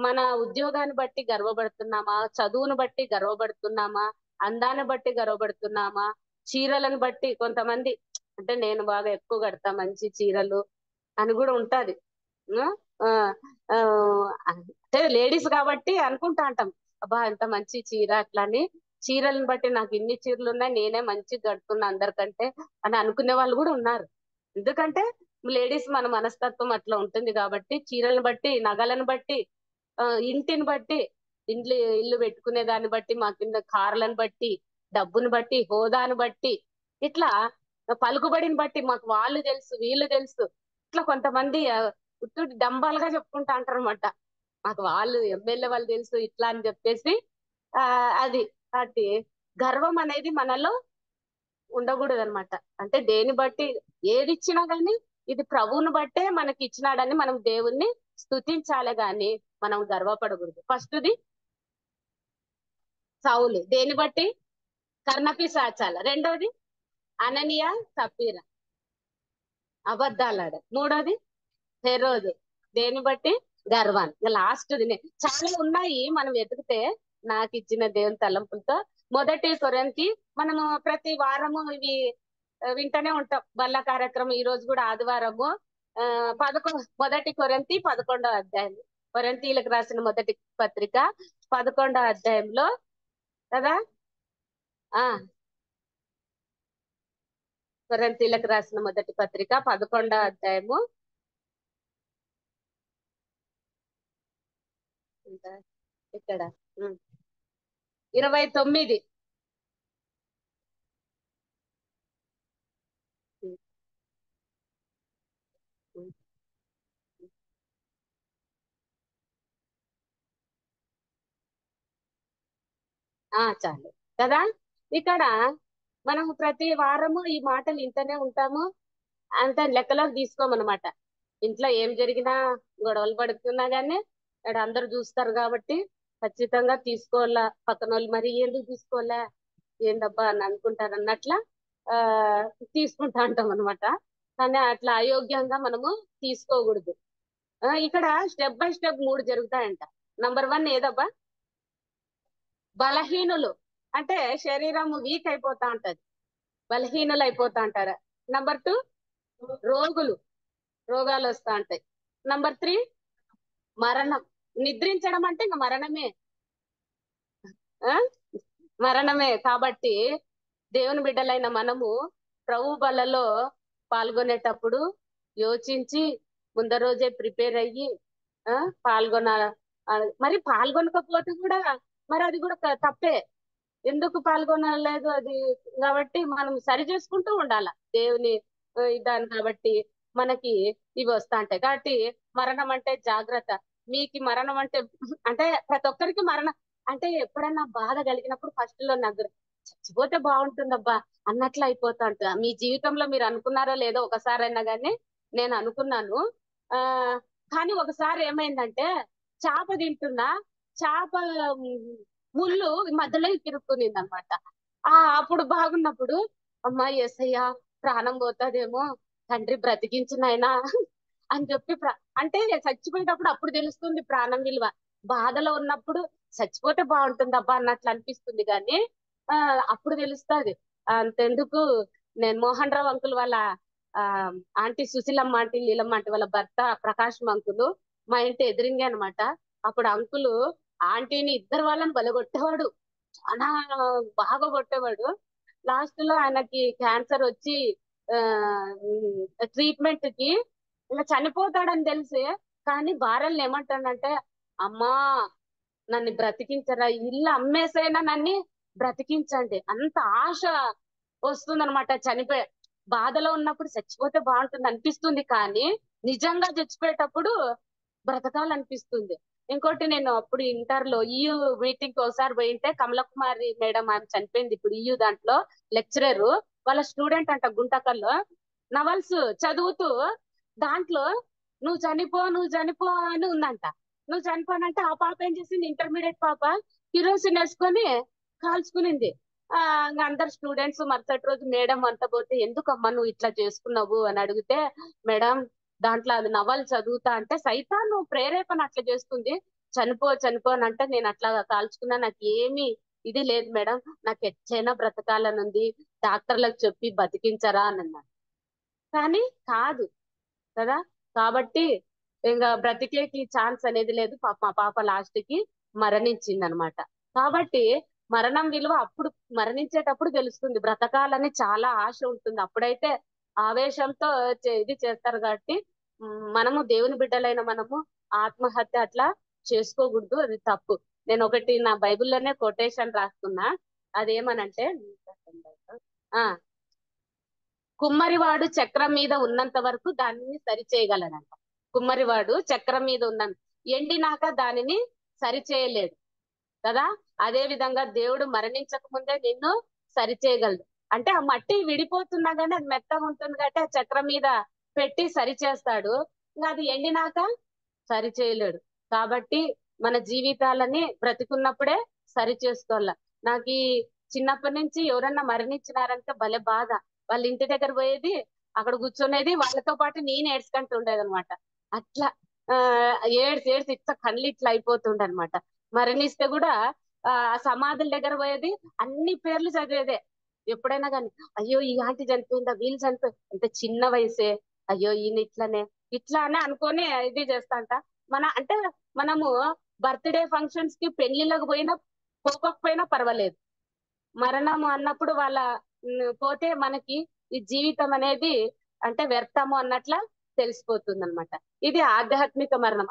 మన ఉద్యోగాన్ని బట్టి గర్వపడుతున్నామా? చదువును బట్టి గర్వపడుతున్నామా? అందాన్ని బట్టి గర్వపడుతున్నామా? చీరలను బట్టి కొంతమంది అంటే నేను బాగా ఎక్కువ కడతా మంచి చీరలు అని కూడా ఉంటది. ఆ ఆ అంటే లేడీస్ కాబట్టి అనుకుంటా అంటాం, అబ్బా ఎంత మంచి చీర అట్లా అని. చీరలను బట్టి నాకు ఇన్ని చీరలు ఉన్నాయి, నేనే మంచిగా కడుతున్నా అందరికంటే అని అనుకునే వాళ్ళు కూడా ఉన్నారు. ఎందుకంటే లేడీస్ మన మనస్తత్వం అట్లా ఉంటుంది కాబట్టి చీరలను బట్టి, నగలను బట్టి, ఇంటిని బట్టి, ఇల్లు పెట్టుకునే దాన్ని బట్టి, మా కింద కార్లను బట్టి, డబ్బును బట్టి, హోదాను బట్టి, ఇట్లా పలుకుబడిని బట్టి మాకు వాళ్ళు తెలుసు వీళ్ళు తెలుసు ఇట్లా కొంతమంది ఉత్తుడి డంబాలుగా చెప్పుకుంటా అంటారు అనమాట. మాకు వాళ్ళు ఎమ్మెల్యే వాళ్ళు తెలుసు ఇట్లా అని చెప్పేసి అది కాబట్టి గర్వం అనేది మనలో ఉండకూడదు అనమాట. అంటే దేని బట్టి ఏది ఇచ్చినా గానీ ఇది ప్రభువుని బట్టే మనకి ఇచ్చినాడని మనం దేవుణ్ణి స్తుతించాలి గాని మనం గర్వపడకూడదు. ఫస్ట్ది సౌలు దేని బట్టి? కర్ణపిశాచాల. రెండోది అననీయ సప్పీరా అబద్ధాలాడ. మూడోది హెరోదు దేని బట్టి? గర్వాన్ని. ఇంకా లాస్ట్ది చాలా ఉన్నాయి మనం వెతికితే నాకు ఇచ్చిన దేవుని తలంపులతో. 1 కొరింథీ మనము ప్రతి వారము ఇవి వింటనే ఉంటాం. బల్ల కార్యక్రమం ఈ రోజు కూడా ఆదివారము 1 కొరింథీ 11వ అధ్యాయం. కొరింథీలకు రాసిన మొదటి పత్రిక 11వ అధ్యాయంలో కదా. ఆ కొరింథీలకు రాసిన మొదటి పత్రిక 11వ అధ్యాయము ఇక్కడ 29. చాలు కదా. ఇక్కడ మనం ప్రతి వారము ఈ మాటలు ఇంటనే ఉంటాము. అంత లెక్కలోకి తీసుకోమన్నమాట. ఇంట్లో ఏం జరిగినా గొడవలు పడుతున్నా గానీ ఇక్కడ అందరు చూస్తారు కాబట్టి ఖచ్చితంగా తీసుకోవాలా. పక్కన వాళ్ళు మరి ఎందుకు తీసుకోవాలా, ఏందబ్బా అని అనుకుంటారు అన్నట్ల ఆ తీసుకుంటా అంటాం అనమాట. కానీ అట్లా అయోగ్యంగా మనము తీసుకోకూడదు. ఇక్కడ స్టెప్ బై స్టెప్ 3 జరుగుతాయంట. నంబర్ 1 ఏదబ్బా? బలహీనులు అంటే శరీరం వీక్ అయిపోతా ఉంటది, బలహీనులు అయిపోతా అంటారు. నంబర్ 2 రోగులు, రోగాలు వస్తా ఉంటాయి. నంబర్ 3 మరణం. నిద్రించడం అంటే ఇంకా మరణమే. ఆ మరణమే. కాబట్టి దేవుని బిడ్డలైన మనము ప్రభు బలలో పాల్గొనేటప్పుడు యోచించి ముంద రోజే ప్రిపేర్ అయ్యి పాల్గొన. మరి పాల్గొనకపోతే కూడా మరి అది కూడా తప్పే. ఎందుకు పాల్గొనలేదు అది? కాబట్టి మనం సరి చేసుకుంటూ ఉండాల దేవుని దాన్ని. కాబట్టి మనకి ఇవి వస్తా ఉంటాయి. కాబట్టి మరణం అంటే జాగ్రత్త. మీకు మరణం అంటే అంటే ప్రతి ఒక్కరికి మరణం అంటే ఎప్పుడైనా బాధ కలిగినప్పుడు ఫస్ట్ లో నాకు చచ్చిపోతే బాగుంటుందబ్బా అన్నట్లు అయిపోతా ఉంటుంది. మీ జీవితంలో మీరు అనుకున్నారో లేదో ఒకసారైనా కానీ నేను అనుకున్నాను. ఆ కానీ ఒకసారి ఏమైందంటే చేప తింటున్నా, చేప ముళ్ళు మధ్యలో ఇరుక్కునింది అనమాట. అప్పుడు బాగున్నప్పుడు అమ్మా యేసయ్య ప్రాణం పోతాదేమో, తండ్రి బ్రతికించు నాయనా అని చెప్పి అంటే చచ్చిపోయేటప్పుడు అప్పుడు తెలుస్తుంది ప్రాణం విలువ. బాధలో ఉన్నప్పుడు చచ్చిపోతే బాగుంటుంది అబ్బా అన్నట్లు అనిపిస్తుంది కానీ ఆ అప్పుడు తెలుస్తుంది. అంతెందుకు, నేను మోహన్ రావు అంకుల్ వాళ్ళ ఆ aunty Sushilamma aunty, Leelamma aunty వాళ్ళ భర్త ప్రకాశం అంకులు మా ఇంటి ఎదురింగే అనమాట. అప్పుడు అంకులు ఆంటీని ఇద్దరు వాళ్ళని బలగొట్టేవాడు, చాలా బాగా కొట్టేవాడు. లాస్ట్ లో ఆయనకి క్యాన్సర్ వచ్చి ఆ ట్రీట్మెంట్ కి ఇంకా చనిపోతాడని తెలిసి, కానీ భార్యలను ఏమంటాడంటే, అమ్మా నన్ను బ్రతికించరా, ఇల్లు అమ్మేసైనా నన్ను బ్రతికించండి, అంత ఆశ వస్తుందన్నమాట. చనిపోయే బాధలో ఉన్నప్పుడు చచ్చిపోతే బాగుంటుంది అనిపిస్తుంది, కానీ నిజంగా చచ్చిపోయేటప్పుడు బ్రతకాలనిపిస్తుంది. ఇంకోటి, నేను అప్పుడు ఇంటర్ లో ఈయూ మీటింగ్ ఒకసారి పోయింటే, కమలకుమారి మేడం ఆమె చనిపోయింది ఇప్పుడు ఈయూ దాంట్లో లెక్చరర్, వాళ్ళ స్టూడెంట్ అంట గుంటకల్లో నవల్స్ చదువుతూ దాంట్లో నువ్వు చనిపో నువ్వు చనిపో అని ఉందంట. నువ్వు చనిపోనంటే ఆ పాప ఏం చేసింది, ఇంటర్మీడియట్ పాప కిరోసిన్ వేసుకొని కాల్చుకునింది. ఇంకా అందరు స్టూడెంట్స్ మరుసటి రోజు మేడం అంత పోతే, ఎందుకమ్మా నువ్వు ఇట్లా చేసుకున్నావు అని అడిగితే, మేడం దాంట్లో అది నవలు చదువుతా అంటే సైతాను ప్రేరేపణ అట్లా చేస్తుంది, చనిపో చనిపో అని అంటే నేను అట్లా కాల్చుకున్నా, నాకు ఏమి ఇది లేదు మేడం, నాకు ఎచ్చైనా బ్రతకాలని ఉంది, డాక్టర్లకు చెప్పి బతికించరా అని అన్నాడు. కానీ కాదు కదా. కాబట్టి ఇంకా బ్రతికేకి ఛాన్స్ అనేది లేదు. మా పాప లాస్ట్ కి మరణించింది అనమాట. కాబట్టి మరణం విలువ అప్పుడు మరణించేటప్పుడు తెలుస్తుంది, బ్రతకాలని చాలా ఆశ ఉంటుంది. అప్పుడైతే ఆవేశంతో ఇది చేస్తారు కాబట్టి మనము దేవుని బిడ్డలైన మనము ఆత్మహత్య అట్లా చేసుకోకూడదు, అది తప్పు. నేను ఒకటి నా బైబిల్లోనే కొటేషన్ రాస్తున్నా, అదేమనంటే ఆ కుమ్మరివాడు చక్రం మీద ఉన్నంత వరకు దానిని సరి చేయగలడంట. కుమ్మరివాడు చక్రం మీద ఉన్నంత, ఎండినాక దానిని సరి చేయలేడు కదా. అదే విధంగా దేవుడు మరణించక ముందే నిన్ను సరి చేయగలడు. అంటే ఆ మట్టి విడిపోతున్నా గానీ అది మెత్తగా ఉంటుంది కాబట్టి ఆ చక్రం మీద పెట్టి సరి చేస్తాడు, ఇంకా అది ఎండినాక సరి చేయలేడు. కాబట్టి మన జీవితాలని బ్రతికున్నప్పుడే సరి చేసుకోవాల. నాకు ఈ చిన్నప్పటి నుంచి ఎవరన్నా మరణించినారంటే భలే బాధ. వాళ్ళ ఇంటి దగ్గర పోయేది, అక్కడ కూర్చునేది, వాళ్ళతో పాటు నేను ఏడ్చుకుంటూ ఉండేది అనమాట. అట్లా ఆ ఏడ్చి ఏడ్చి ఇట్లా కళ్ళు ఇట్లా అయిపోతుండే అనమాట. మరణిస్తే కూడా సమాధుల దగ్గర పోయేది, అన్ని పేర్లు చదివేదే. ఎప్పుడైనా కానీ అయ్యో ఈ ఆంటీ చనిపోయిందా, వీళ్ళు చనిపోయి అంత చిన్న వయసే, అయ్యో ఈయన ఇట్లనే ఇట్లా అని అనుకొని ఇది చేస్తాంట. అంటే మనము బర్త్డే ఫంక్షన్స్ కి పెళ్లిళ్ళకి పోయినా పోకపోయినా పర్వాలేదు, మరణము అన్నప్పుడు వాళ్ళ పోతే మనకి ఈ జీవితం అనేది అంటే వ్యర్థము అన్నట్ల తెలిసిపోతుంది అనమాట. ఇది ఆధ్యాత్మిక మరణం.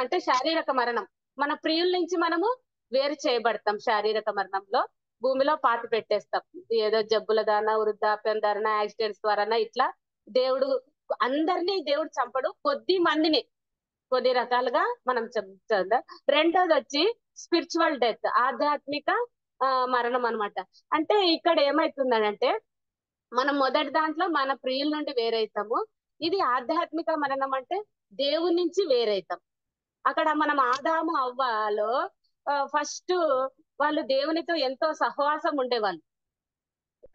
అంటే శారీరక మరణం, మన ప్రియుల నుంచి మనము వేరు చేయబడతాం. శారీరక మరణంలో భూమిలో పాతి పెట్టేస్తాం, ఏదో జబ్బుల దానా, వృద్ధాప్యం ధారణ, యాక్సిడెంట్స్ ద్వారా ఇట్లా. దేవుడు అందరినీ దేవుడు చంపడు, కొద్ది మందిని కొద్ది రకాలుగా మనం చెప్తాం. రెండోది వచ్చి స్పిరిచువల్ డెత్, ఆధ్యాత్మిక మరణం అనమాట. అంటే ఇక్కడ ఏమైతుందనంటే, మనం మొదటి దాంట్లో మన ప్రియుల నుండి వేరైతాము. ఇది ఆధ్యాత్మిక మరణం అంటే దేవుని నుంచి వేరైతాం. అక్కడ మనం ఆదాము అవ్వలో ఫస్ట్ వాళ్ళు దేవునితో ఎంతో సహవాసం ఉండేవాళ్ళు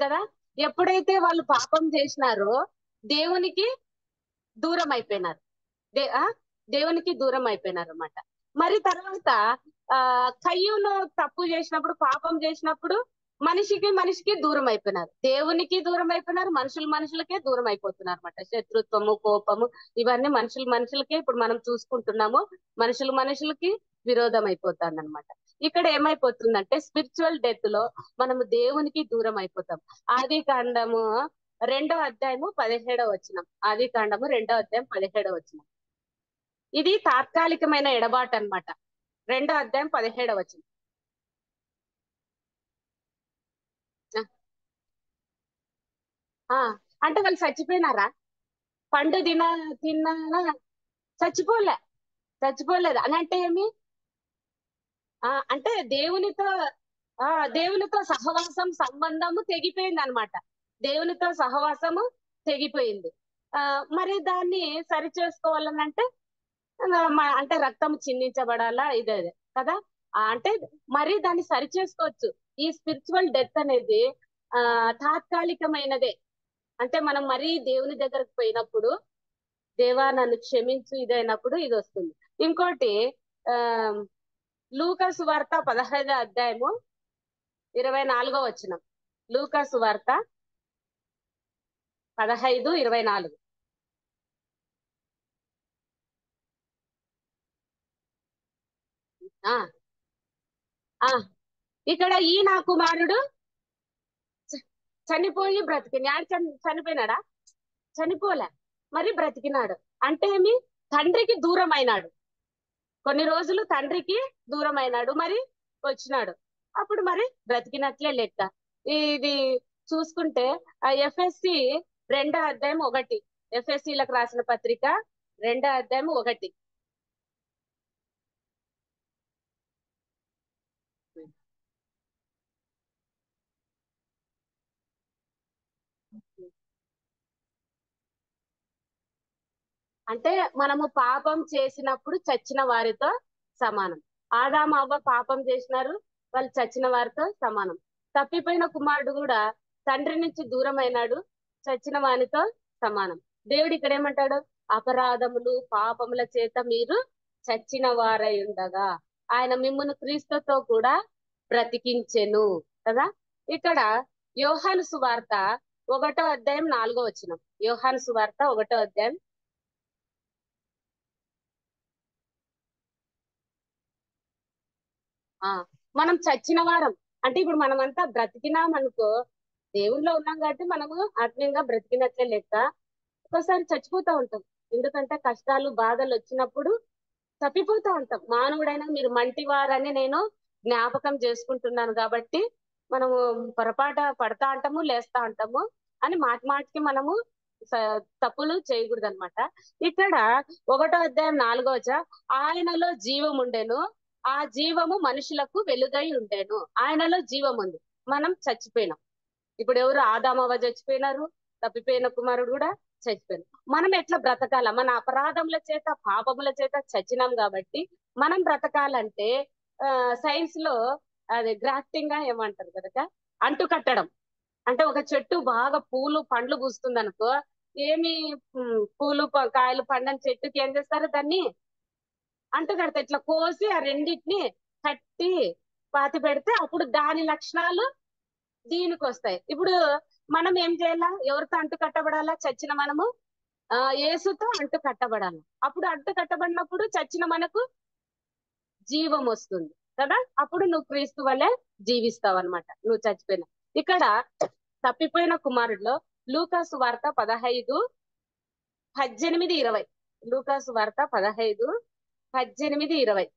కదా. ఎప్పుడైతే వాళ్ళు పాపం చేసినారో దేవునికి దూరం అయిపోయినారు. దే ఆ దేవునికి దూరం అయిపోయినారు అనమాట. మరి తర్వాత కయ్యూను తప్పు చేసినప్పుడు, పాపం చేసినప్పుడు మనిషికి దూరం అయిపోయినారు, దేవునికి దూరం అయిపోయినారు, మనుషులకే దూరం అయిపోతున్నారు అనమాట. శత్రుత్వము, కోపము, ఇవన్నీ మనుషులకే ఇప్పుడు మనం చూసుకుంటున్నాము. మనుషులకి విరోధం అయిపోతుంది అనమాట. ఇక్కడ ఏమైపోతుందంటే స్పిరిచువల్ డెత్ లో మనము దేవునికి దూరం అయిపోతాం. ఆది కాండము 2వ అధ్యాయము 17వ వచనం. ఆది కాండము 2వ అధ్యాయం 17వ వచనం. ఇది తాత్కాలికమైన ఎడబాటు అన్నమాట. 2వ అధ్యాయం 17వ వచనం. అంటే వాళ్ళు చచ్చిపోయినారా? పండు తిన్నా చచ్చిపోలే, చచ్చిపోలేదు అని అంటే ఏమి? అంటే దేవునితో సహవాసం, సంబంధము తెగిపోయింది అనమాట. దేవునితో సహవాసము తెగిపోయింది. మరి దాన్ని సరి చేసుకోవాలనంటే అంటే రక్తం చిందించబడాలా ఇదే కదా. అంటే మరి దాన్ని సరి చేసుకోవచ్చు. ఈ స్పిరిచువల్ డెత్ అనేది తాత్కాలికమైనదే. అంటే మనం మరీ దేవుని దగ్గరకు పోయినప్పుడు, దేవా నన్ను క్షమించు ఇదైనప్పుడు ఇది వస్తుంది. ఇంకోటి ఆ లూకా సువార్త 15వ అధ్యాయము 24వ వచనం. లూకా సువార్త 15:24. ఆ ఆ ఇక్కడ ఈ నా కుమారుడు చనిపోయి బ్రతికి చనిపోయినాడా? చనిపోలే, మరి బ్రతికినాడు. అంటే ఏమి? తండ్రికి దూరం అయినాడు. కొన్ని రోజులు తండ్రికి దూరం అయినాడు, మరి వచ్చినాడు. అప్పుడు మరి బ్రతికినట్లే లెక్క. ఇది చూసుకుంటే ఆ ఎఫ్ఎస్సి 2వ అధ్యాయం 1, ఎఫ్ఎస్సీలకు రాసిన పత్రిక 2వ అధ్యాయం 1. అంటే మనము పాపం చేసినప్పుడు చచ్చిన వారితో సమానం. ఆదాము అవ్వ పాపం చేసినారు, వాళ్ళు చచ్చిన వారితో సమానం. తప్పిపోయిన కుమారుడు కూడా తండ్రి నుంచి దూరం అయినాడు, చచ్చిన వానితో సమానం. దేవుడు ఇక్కడ ఏమంటాడు? అపరాధములు పాపముల చేత మీరు చచ్చిన వారై ఉండగా ఆయన మిమ్మును క్రీస్తుతో కూడా బ్రతికించెను కదా. ఇక్కడ యోహాను సువార్త 1వ అధ్యాయం 4వ వచనం. యోహాను సువార్త 1వ అధ్యాయం. ఆ మనం చచ్చిన వారం. అంటే ఇప్పుడు మనమంతా బ్రతికినాం అనుకో, దేవుళ్ళో ఉన్నాం కాబట్టి మనము ఆత్మీయంగా బ్రతికినట్లే లెక్క. ఒక్కోసారి చచ్చిపోతా ఉంటాం. ఎందుకంటే కష్టాలు బాధలు వచ్చినప్పుడు తప్పిపోతా ఉంటాం. మానవుడైనా మీరు మంటివారని నేను జ్ఞాపకం చేసుకుంటున్నాను కాబట్టి మనము పొరపాట పడతా అంటాము, లేస్తా అంటాము అని మాటి మాటికి మనము తప్పులు చేయకూడదు అనమాట. ఇక్కడ 1వ అధ్యాయం 4వ వచనం, ఆయనలో జీవం ఉండెను, ఆ జీవము మనుషులకు వెలుగై ఉండెను. ఆయనలో జీవం ఉంది, మనం చచ్చిపోయినాం. ఇప్పుడు ఎవరు? ఆదామవ్వ చచ్చిపోయినారు, తప్పిపోయిన కుమారుడు కూడా చచ్చిపోయినారు. మనం ఎట్లా బ్రతకాల? మన అపరాధముల చేత పాపముల చేత చచ్చినాం కాబట్టి మనం బ్రతకాలంటే సైన్స్ లో అది గ్రాఫ్టింగ్ గా ఏమంటారు కదా, అంటు కట్టడం. అంటే ఒక చెట్టు బాగా పూలు పండ్లు పూస్తుంది అనుకో, ఏమి పూలు కాయలు పండని చెట్టుకి ఏం చేస్తారు? దాన్ని అంటు కడితే ఇట్లా కోసి ఆ రెండింటిని కట్టి పాతి పెడితే అప్పుడు దాని లక్షణాలు దీనికి వస్తాయి. ఇప్పుడు మనం ఏం చేయాలా? ఎవరితో అంటు కట్టబడాలా? చచ్చిన మనము యేసుతో అంటు కట్టబడాలి. అప్పుడు అంటు కట్టబడినప్పుడు చచ్చిన మనకు జీవం వస్తుంది కదా. అప్పుడు నువ్వు క్రీస్తు వల్లే జీవిస్తావు అనమాట, నువ్వు చచ్చిపోయినా. ఇక్కడ తప్పిపోయిన కుమారుడిలో లూకాసు వార్త 15:18-20. లూకాసు వార్త 15:18-20.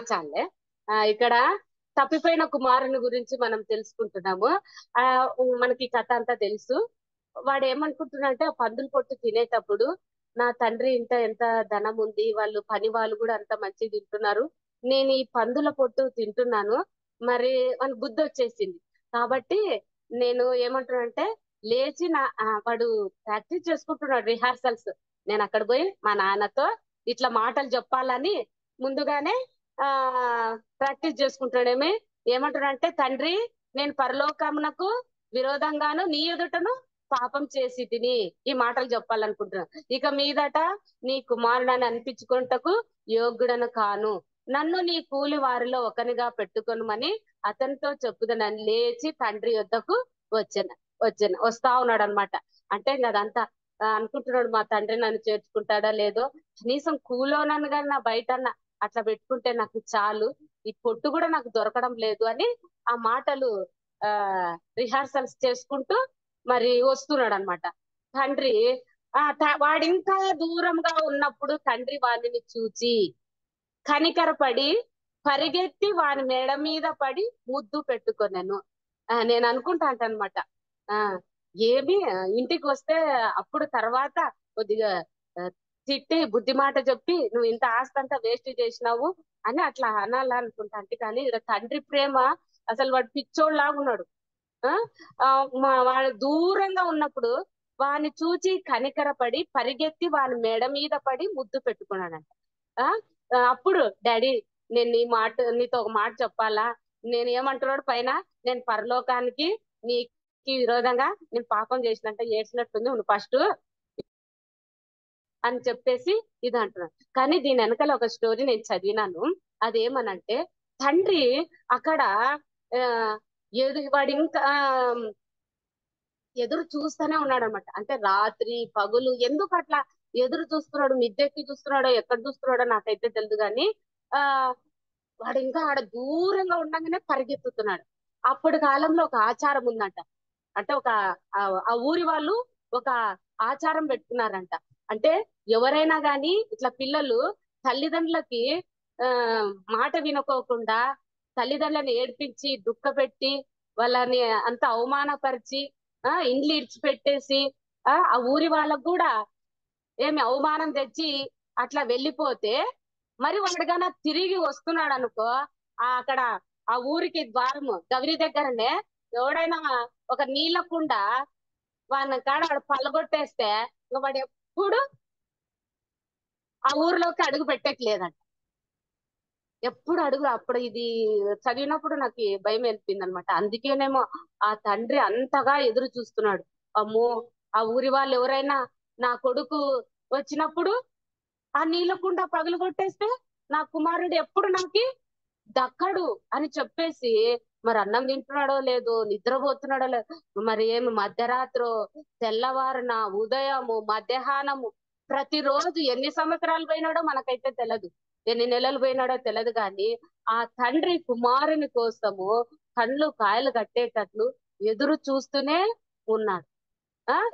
చాలే. ఇక్కడ తప్పిపోయిన కుమారుని గురించి మనం తెలుసుకుంటున్నాము. ఆ మనకి కథ అంతా తెలుసు. వాడు ఏమనుకుంటున్నాడంటే ఆ పందులు పొట్టు తినేటప్పుడు, నా తండ్రి ఇంత ఎంత ధనం ఉంది, వాళ్ళు పని వాళ్ళు కూడా అంత మంచిగా తింటున్నారు, నేను ఈ పందుల పొట్టు తింటున్నాను, మరి వాళ్ళ బుద్ధి వచ్చేసింది. కాబట్టి నేను ఏమంటున్నానంటే లేచి వాడు ప్రాక్టీస్ చేసుకుంటున్నాడు, రిహార్సల్స్. నేను అక్కడ పోయి మా నాన్నతో ఇట్లా మాటలు చెప్పాలని ముందుగానే ఆ ప్రాక్టీస్ చేసుకుంటాడేమి. ఏమంటాడంటే, తండ్రి నేను పరలోకమునకు విరోధంగాను నీ ఎదుటను పాపం చేసి తిని ఈ మాటలు చెప్పాలనుకుంటున్నాను. ఇక మీదట నీ కుమారుడని అనిపించుకుంటకు యోగ్యుడను కాను, నన్ను నీ కూలి వారిలో ఒకనిగా పెట్టుకొనుమని అతనితో చెప్పుదనని లేచి తండ్రి యొద్దకు వచ్చాను వస్తా ఉన్నాడు అనమాట. అంటే అదంతా అనుకుంటున్నాడు, మా తండ్రి నన్ను చేర్చుకుంటాడా లేదో, కనీసం కూలోనను కానీ నా బయట అట్లా పెట్టుకుంటే నాకు చాలు, ఈ పొట్టు కూడా నాకు దొరకడం లేదు అని ఆ మాటలు రిహార్సల్స్ చేసుకుంటూ మరి వస్తున్నాడు అనమాట. తండ్రి వాడు ఇంకా దూరంగా ఉన్నప్పుడు తండ్రి వాడిని చూచి కనికరపడి పరిగెత్తి వాని మెడ మీద పడి ముద్దు పెట్టుకొనెను. నేను అనుకుంటా అనమాట. ఆ ఏమి ఇంటికి వస్తే అప్పుడు తర్వాత కొద్దిగా ఆ, తిట్టి బుద్ధి మాట చెప్పి నువ్వు ఇంత ఆస్తి అంతా వేస్ట్ చేసినావు అని అట్లా అనాలనుకుంటా. అంటే కానీ ఈడ తండ్రి ప్రేమ అసలు వాడు పిచ్చోళ్ళలాగా ఉన్నాడు. ఆ ఆ, వాడు దూరంగా ఉన్నప్పుడు వాని చూచి కనికరపడి పరిగెత్తి వాని మెడ మీద పడి ముద్దు పెట్టుకున్నాడంట. ఆ అప్పుడు డాడీ నేను నీతో ఒక మాట చెప్పాలా, నేను ఏమంటున్నాడు పైన, నేను పరలోకానికి నీకు విరోధంగా నేను పాపం చేసినట్ట ఏడ్చినట్టుంది నువ్వు ఫస్ట్ అని చెప్పేసి ఇది అంటున్నాడు. కానీ దీని వెనకాల ఒక స్టోరీ నేను చదివినాను. అదేమనంటే తండ్రి అక్కడ ఆ వాడు ఇంకా ఎదురు చూస్తూనే ఉన్నాడు అనమాట. అంటే రాత్రి పగులు ఎందుకు అట్లా ఎదురు చూస్తున్నాడు, మిద్దెక్కి చూస్తున్నాడో ఎక్కడ చూస్తున్నాడో నాకైతే తెలియదు. కానీ ఆ వాడు ఇంకా ఆడ దూరంగా ఉండగానే పరిగెత్తుతున్నాడు. అప్పటి కాలంలో ఒక ఆచారం ఉందంట. అంటే ఆ ఊరి వాళ్ళు ఒక ఆచారం పెట్టుకున్నారంట. అంటే ఎవరైనా గాని ఇట్లా పిల్లలు తల్లిదండ్రులకి ఆ మాట వినుకోకుండా తల్లిదండ్రులను ఏడ్పించి దుఃఖపెట్టి వాళ్ళని అంత అవమానపరిచి ఇండ్లు ఇడిచిపెట్టేసి ఆ ఊరి వాళ్ళకు కూడా ఏమి అవమానం తెచ్చి అట్లా వెళ్ళిపోతే మరి వాడికన్నా తిరిగి వస్తున్నాడు అనుకో, అక్కడ ఆ ఊరికి ద్వారము గవిరి దగ్గరనే ఎవడైనా ఒక నీళ్ళకుండా వాడిని కాడ వాడు పల్లగొట్టేస్తే ఇంకా వాడు ఎప్పుడు ఆ ఊర్లోకి అడుగు పెట్టట్లేదంట. ఎప్పుడు అడుగు అప్పుడు ఇది చదివినప్పుడు నాకు భయం వేసింది అనమాట. అందుకేనేమో ఆ తండ్రి అంతగా ఎదురు చూస్తున్నాడు. అమ్మో ఆ ఊరి వాళ్ళు ఎవరైనా నా కొడుకు వచ్చినప్పుడు ఆ నీళ్ళకుండా పగలు కొట్టేస్తే నా కుమారుడు ఎప్పుడు నాకు దక్కడు అని చెప్పేసి మరి అన్నం తింటున్నాడో లేదో నిద్రపోతున్నాడో లేదో మరి ఏమి మధ్యరాత్రో తెల్లవారున ఉదయము మధ్యాహ్నము ప్రతిరోజు ఎన్ని సంవత్సరాలు పోయినాడో మనకైతే తెలియదు, ఎన్ని నెలలు పోయినాడో తెలియదు. కానీ ఆ తండ్రి కుమారుని కోసము కళ్ళు కాయలు కట్టేటట్లు ఎదురు చూస్తూనే ఉన్నాడు.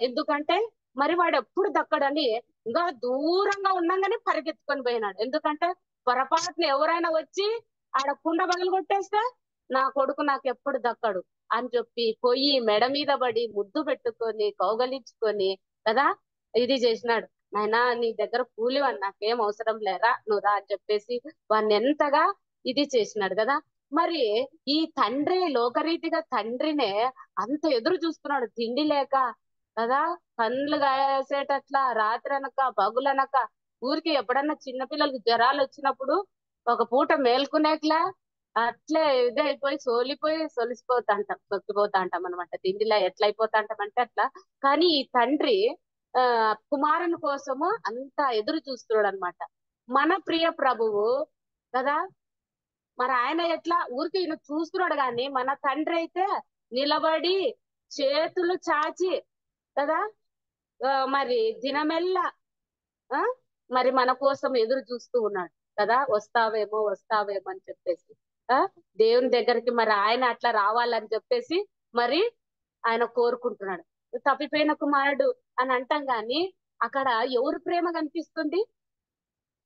ఎందుకంటే మరి వాడు ఎప్పుడు దక్కడని ఇంకా దూరంగా ఉన్నాగానే పరిగెత్తుకొని పోయినాడు. ఎందుకంటే పొరపాటున ఎవరైనా వచ్చి ఆడ కుండ పగలు కొట్టేస్తే నా కొడుకు నాకు ఎప్పుడు దక్కడు అని చెప్పి పొయ్యి మెడ మీద పడి ముద్దు పెట్టుకొని కౌగలించుకొని కదా ఇది చేసినాడు. నాయనా నీ దగ్గర కూలివని నాకేం అవసరం లేరా నువ్వు రా అని చెప్పేసి వాడిని ఎంతగా ఇది చేసినాడు కదా. మరి ఈ తండ్రి లోకరీతిగా తండ్రినే అంత ఎదురు చూస్తున్నాడు తిండి లేక కదా, పండ్లు కాసేటట్లా రాత్రి అనక పగులనక ఊరికి ఎప్పుడన్నా చిన్నపిల్లలకి జ్వరాలు వచ్చినప్పుడు ఒక పూట మేల్కునేట్లా అట్లే ఇదైపోయి సోలిపోయి సొలిసిపోతాంటాం సొక్కిపోతాంటాం అనమాట. తిండిలా ఎట్లా అయిపోతాంటాం అంటే అట్లా. కానీ ఈ తండ్రి ఆ కుమారుని కోసము అంత ఎదురు చూస్తున్నాడు అనమాట. మన ప్రియ ప్రభువు కదా, మరి ఆయన ఎట్లా ఊరికి ఈయన చూస్తున్నాడు. కానీ మన తండ్రి అయితే నిలబడి చేతులు చాచి కదా మరి దినమెల్లా ఆ మరి మన కోసం ఎదురు చూస్తూ ఉన్నాడు కదా, వస్తావేమో వస్తావేమో అని చెప్పేసి ఆ దేవుని దగ్గరికి మరి ఆయన అట్లా రావాలని చెప్పేసి మరి ఆయన కోరుకుంటున్నాడు. తప్పిపోయిన కుమారుడు అని అంటాం గాని అక్కడ ఎవరు ప్రేమ కనిపిస్తుంది?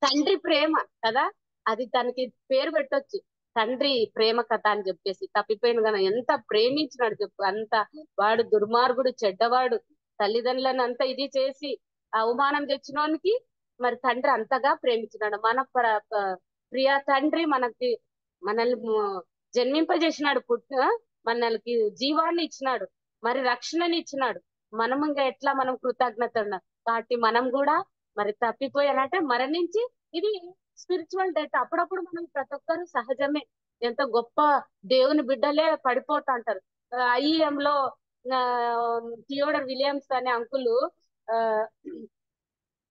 తండ్రి ప్రేమ కదా. అది తనకి పేరు పెట్టొచ్చు, తండ్రి ప్రేమ కథ అని చెప్పేసి. తప్పిపోయిన కదా ఎంత ప్రేమించినాడు చెప్పు. అంత వాడు దుర్మార్గుడు చెడ్డవాడు తల్లిదండ్రులను అంతా ఇది చేసి అవమానం తెచ్చినోనికి మరి తండ్రి అంతగా ప్రేమించినాడు. మన ప్రియ తండ్రి మనల్ని జన్మింపజేసినాడు, మనల్కి జీవాన్ని ఇచ్చినాడు, మరి రక్షణని ఇచ్చినాడు. మనం ఇంకా ఎట్లా మనం కృతజ్ఞత ఉన్నాం కాబట్టి మనం కూడా మరి తప్పిపోయానంటే మరణించి ఇది స్పిరిచువల్ డెత్. అప్పుడప్పుడు మనం ప్రతి ఒక్కరు సహజమే ఎంత గొప్ప దేవుని బిడ్డలే పడిపోతా అంటారు. IEM లో థియోడర్ విలియమ్స్ అనే అంకులు ఆ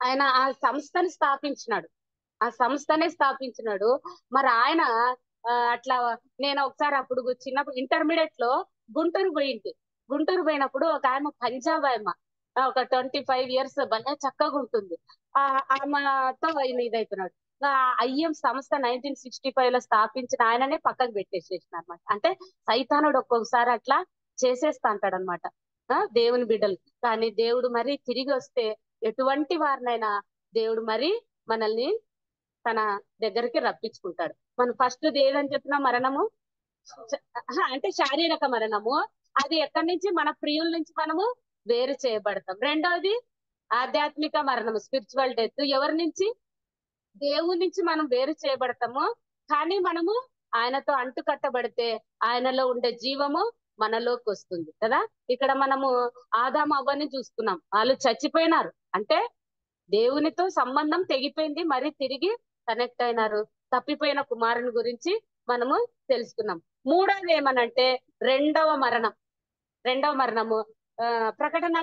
ఆయన ఆ సంస్థని స్థాపించినాడు. ఆ సంస్థనే స్థాపించినాడు. మరి ఆయన అట్లా నేను ఒకసారి అప్పుడు చిన్నప్పుడు ఇంటర్మీడియట్ లో గుంటూరు పోయింటి. గుంటూరు పోయినప్పుడు ఒక ఆమె పంజాబ్ ఆమె ఒక 25 years భలే చక్కగా ఉంటుంది. ఆమెతో ఆయన ఇదవుతున్నాడు. IEM సంస్థ 1965 లో స్థాపించిన ఆయననే పక్కకు పెట్టేసేసిన అనమాట. అంటే సైతానుడు ఒక్కొక్కసారి అట్లా చేసేస్తా అంటాడు అనమాట దేవుని బిడ్డలు. కానీ దేవుడు మరి తిరిగి వస్తే ఎటువంటి వారినైనా దేవుడు మరి మనల్ని తన దగ్గరికి రప్పించుకుంటాడు. మనం ఫస్ట్ ఏదని చెప్పిన మరణము అంటే శారీరక మరణము. అది ఎక్కడి నుంచి? మన ప్రియుల నుంచి మనము వేరు చేయబడతాం. రెండవది ఆధ్యాత్మిక మరణము, స్పిరిచువల్ డెత్. ఎవరి నుంచి? దేవుని నుంచి మనం వేరు చేయబడతాము. కానీ మనము ఆయనతో అంటు కట్టబడితే ఆయనలో ఉండే జీవము మనలోకి వస్తుంది కదా. ఇక్కడ మనము ఆదాము అవ్వని చూస్తున్నాం. వాళ్ళు చచ్చిపోయినారు అంటే దేవునితో సంబంధం తెగిపోయింది, మరి తిరిగి కనెక్ట్ అయినారు. తప్పిపోయిన కుమారుని గురించి మనము తెలుసుకున్నాం. మూడవది ఏమనంటే రెండవ మరణం. రెండవ మరణము ప్రకటన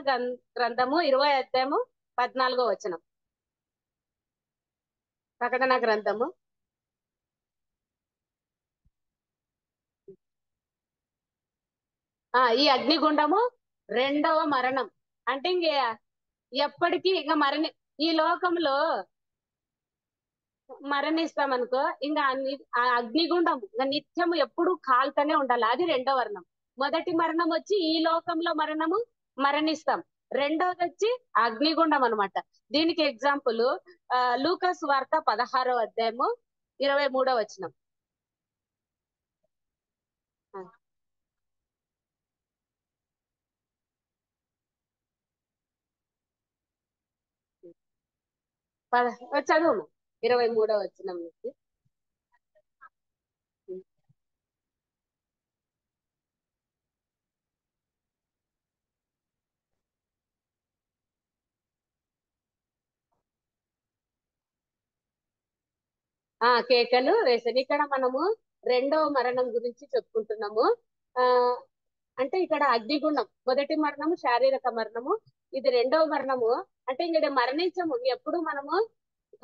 గ్రంథము 20 అధ్యాయము 14 వచనం. ప్రకటన గ్రంథము ఈ అగ్నిగుండము రెండవ మరణం. అంటే ఇంక ఎప్పటికీ ఇంకా ఈ లోకంలో మరణిస్తామనుకో ఇంకా ఆ అగ్నిగుండం ఇంకా నిత్యము ఎప్పుడు కాల్తనే ఉండాలి. అది రెండో మరణం. మొదటి మరణం వచ్చి ఈ లోకంలో మరణిస్తాం. రెండవది వచ్చి అగ్నిగుండం అనమాట. దీనికి ఎగ్జాంపుల్ లూకాసు వార్త 16 అధ్యాయము 23 వచనం. చదువు 23 వచనం నుంచి. కేకలు వేసాను. ఇక్కడ మనము రెండవ మరణం గురించి చెప్పుకుంటున్నాము. ఆ అంటే ఇక్కడ అగ్నిగుండం. మొదటి మరణము శారీరక మరణము, ఇది రెండవ మరణము. అంటే ఇంక మరణించము, ఎప్పుడు మనము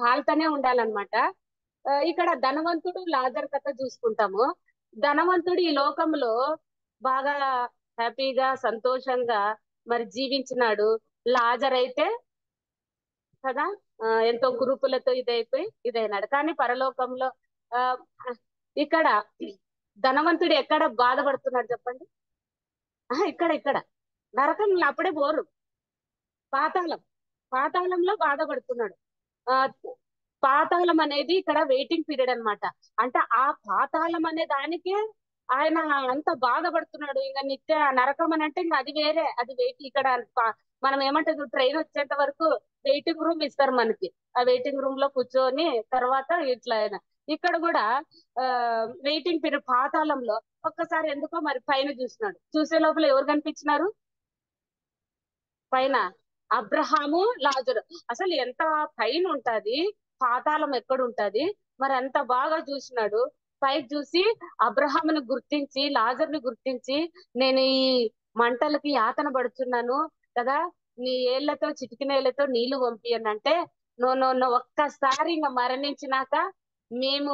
కాల్తనే ఉండాలన్నమాట. ఇక్కడ ధనవంతుడు లాజర్ కథ చూసుకుంటాము. ధనవంతుడు ఈ లోకంలో బాగా హ్యాపీగా సంతోషంగా మరి జీవించినాడు. లాజర్ అయితే కదా ఎంతో కురుపులతో ఇదైనాడు. కానీ పరలోకంలో ఆ ఇక్కడ ధనవంతుడు ఎక్కడ బాధపడుతున్నాడు చెప్పండి? ఇక్కడ నరకంలో అప్పుడే పోరు. పాతాళంలో బాధపడుతున్నాడు. ఆ పాతాళం అనేది ఇక్కడ వెయిటింగ్ పీరియడ్ అన్నమాట. అంటే ఆ పాతాళం అనే దానికే ఆయన అంత బాధపడుతున్నాడు. ఇంకా నిత్య నరకం అని అంటే ఇంకా అది వేరే, అది వెయిట్. ఇక్కడ మనం ఏమంటారు, ట్రైన్ వచ్చేంత వరకు వెయిటింగ్ రూమ్ ఇస్తారు మనకి. ఆ వెయిటింగ్ రూమ్ లో కూర్చొని తర్వాత ఇట్లా అయినా ఇక్కడ కూడా వెయిటింగ్ పీరియడ్. పాతాళంలో ఒక్కసారి ఎందుకో మరి పైన చూసినాడు. చూసే లోపల ఎవరు కనిపించినారు? పైన అబ్రహాము, లాజరు. అసలు ఎంత పైన ఉంటది, పాతాళం ఎక్కడ ఉంటది? మరి అంత బాగా చూసినాడు. పైకి చూసి అబ్రహాముని గుర్తించి లాజర్ని గుర్తించి, నేను ఈ మంటలకి యాతన పడుతున్నాను కదా, నీ ఏళ్లతో చిటికినేళ్లతో నీళ్లు పంపియనంటే, నో ఒక్కసారి ఇంకా మరణించినాక మేము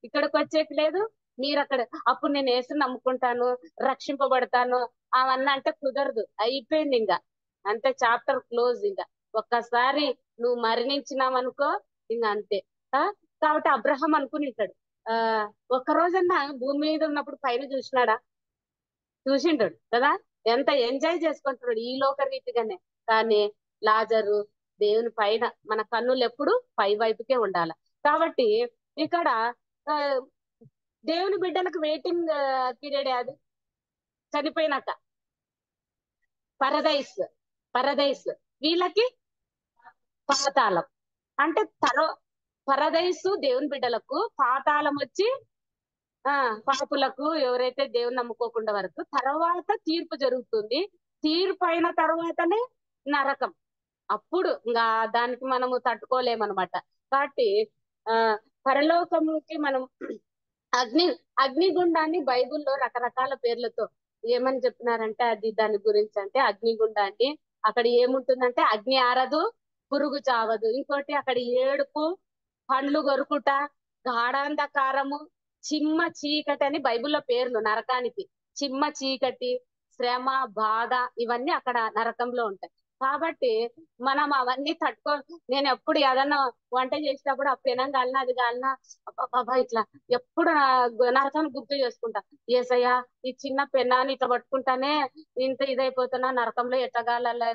ఇక్కడికి వచ్చేకి లేదు, మీరు అక్కడ, అప్పుడు నేను యేసుని నమ్ముకుంటాను, రక్షింపబడతాను అవన్నీ అంటే కుదరదు. అయిపోయింది ఇంకా, అంతే, చాప్టర్ క్లోజ్. ఇంకా ఒక్కసారి నువ్వు మరణించినావనుకో ఇంకా అంతే. కాబట్టి అబ్రహం అనుకుని ఉంటాడు, ఒక్క రోజన్నా భూమి మీద ఉన్నప్పుడు పైన చూసినాడా? చూసింటాడు కదా, ఎంత ఎంజాయ్ చేసుకుంటున్నాడు ఈ లోక రీతిగానే. కానీ లాజరు దేవుని పైన, మన కన్నులు ఎప్పుడు పై వైపుకే ఉండాల. కాబట్టి ఇక్కడ దేవుని బిడ్డలకు వెయిటింగ్ పీరియడ్ అది చనిపోయినాక పరదైస్ వీళ్ళకి పాతాళం. అంటే పరదైసు దేవుని బిడ్డలకు, పాతాళం వచ్చి పాపులకు, ఎవరైతే దేవుని నమ్ముకోకుండా వరకు. తర్వాత తీర్పు జరుగుతుంది. తీర్పు అయిన తర్వాతనే నరకం. అప్పుడు ఇంకా దానికి మనము తట్టుకోలేమన్నమాట. కాబట్టి పరలోకముకి మనం అగ్నిగుండాన్ని బైబుల్లో రకరకాల పేర్లతో ఏమని చెప్పినారంటే, అది దాని గురించి అంటే అగ్నిగుండాన్ని అక్కడ ఏముంటుందంటే అగ్ని ఆరదు, పురుగు చావదు. ఇంకోటి అక్కడ ఏడుపు, పండ్లు గొరుకుట, గాఢాంధకారము, చిమ్మ చీకటి అని బైబిల్లో పేర్లు నరకానికి. చిమ్మ చీకటి, శ్రమ, బాధ ఇవన్నీ అక్కడ నరకంలో ఉంటాయి. కాబట్టి మనం అవన్నీ తట్టుకో. నేను ఎప్పుడు ఏదన్నా వంట చేసేటప్పుడు ఆ పెనం కాలినా అది కాలినా అబ్బా ఇట్లా ఎప్పుడు నరకాన్ని గుర్తు చేసుకుంటా. ఏసయ్యా, ఈ చిన్న పెన్నాన్ని ఇట్లా పట్టుకుంటానే ఇంత ఇదైపోతున్నా, నరకంలో ఎట్లా కాలాలా.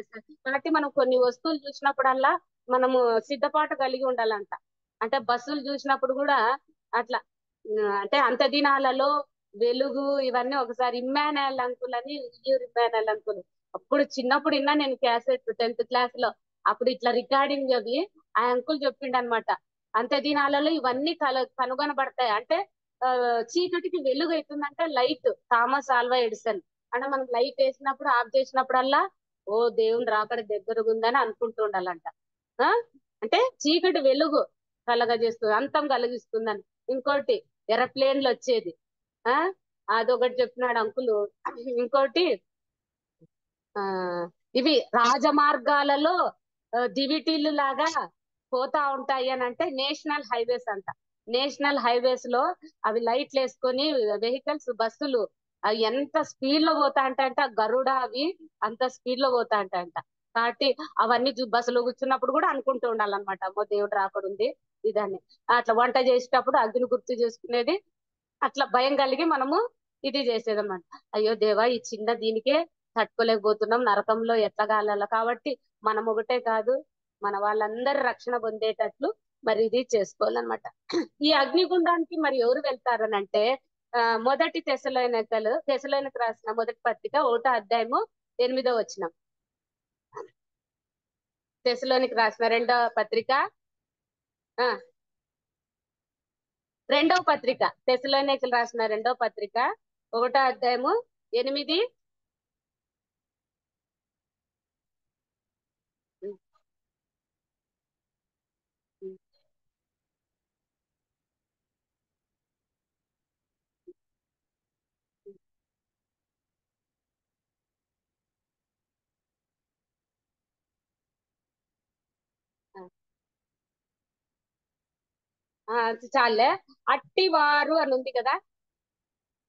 కాబట్టి మనం కొన్ని వస్తువులు చూసినప్పుడల్లా మనము సిద్ధపాటు కలిగి ఉండాలంట. అంటే బస్సులు చూసినప్పుడు కూడా అట్లా అంటే అంత దినాలలో వెలుగు ఇవన్నీ ఒకసారి ఇమ్మానుయేల్ అంకుల్ అని, ఇమ్మానుయేల్ అంకుల్ అప్పుడు చిన్నప్పుడు విన్నా నేను క్యాసెట్ 10th క్లాస్ లో. అప్పుడు ఇట్లా రికార్డింగ్ అవి ఆ అంకుల్ చెప్పిండు అనమాట. అంత్య దినాలలో ఇవన్నీ కనుగొనబడతాయి అంటే ఆ చీకటికి వెలుగు అవుతుందంటే లైట్. Thomas Alva Edison. అంటే మనం లైట్ వేసినప్పుడు ఆఫ్ చేసినప్పుడల్లా ఓ దేవుని రాకడ దగ్గరగా ఉందని అనుకుంటూ ఉండాలంట. ఆ అంటే చీకటి వెలుగు కలగజేస్తుంది, అంతం కలిగిస్తుందని. ఇంకోటి ఎరప్లేన్లు వచ్చేది. ఆ అదొకటి చెప్పినాడు అంకులు. ఇంకోటి ఆ ఇవి రాజమార్గాలలో దివిటీలు లాగా పోతా ఉంటాయి అని అంటే నేషనల్ హైవేస్ అంట. నేషనల్ హైవేస్ లో అవి లైట్లు వేసుకొని వెహికల్స్ బస్సులు అవి ఎంత స్పీడ్ లో పోతా అంటే గరుడ అవి అంత స్పీడ్ లో పోతా అంట. కాబట్టి అవన్నీ బస్సులో కూర్చున్నప్పుడు కూడా అనుకుంటూ ఉండాలన్నమాట, అమ్మో దేవుడు రాకడుంది ఇదాన్ని. అట్లా వంట చేసేటప్పుడు అగ్ని గుర్తు చేసుకునేది. అట్లా భయం కలిగి మనము ఇది చేసేదన్నమాట. అయ్యో దేవా, ఈ చిన్న దీనికే తట్టుకోలేకపోతున్నాం, నరకంలో ఎట్లా కాలాల. కాబట్టి మనం ఒకటే కాదు, మన వాళ్ళందరూ రక్షణ పొందేటట్లు మరి ఇది చేసుకోవాలన్నమాట. ఈ అగ్నిగుండానికి మరి ఎవరు వెళ్తారనంటే మొదటి తెసలోనికలకు రాసిన మొదటి పత్రిక 1వ అధ్యాయము 8వ వచనం. తెసలోనికి రాసిన ఆ రెండవ పత్రిక, తెసలోనికలు రాసిన 2వ పత్రిక 1వ అధ్యాయము 8. చాలే. అట్టివారు అని ఉంది కదా,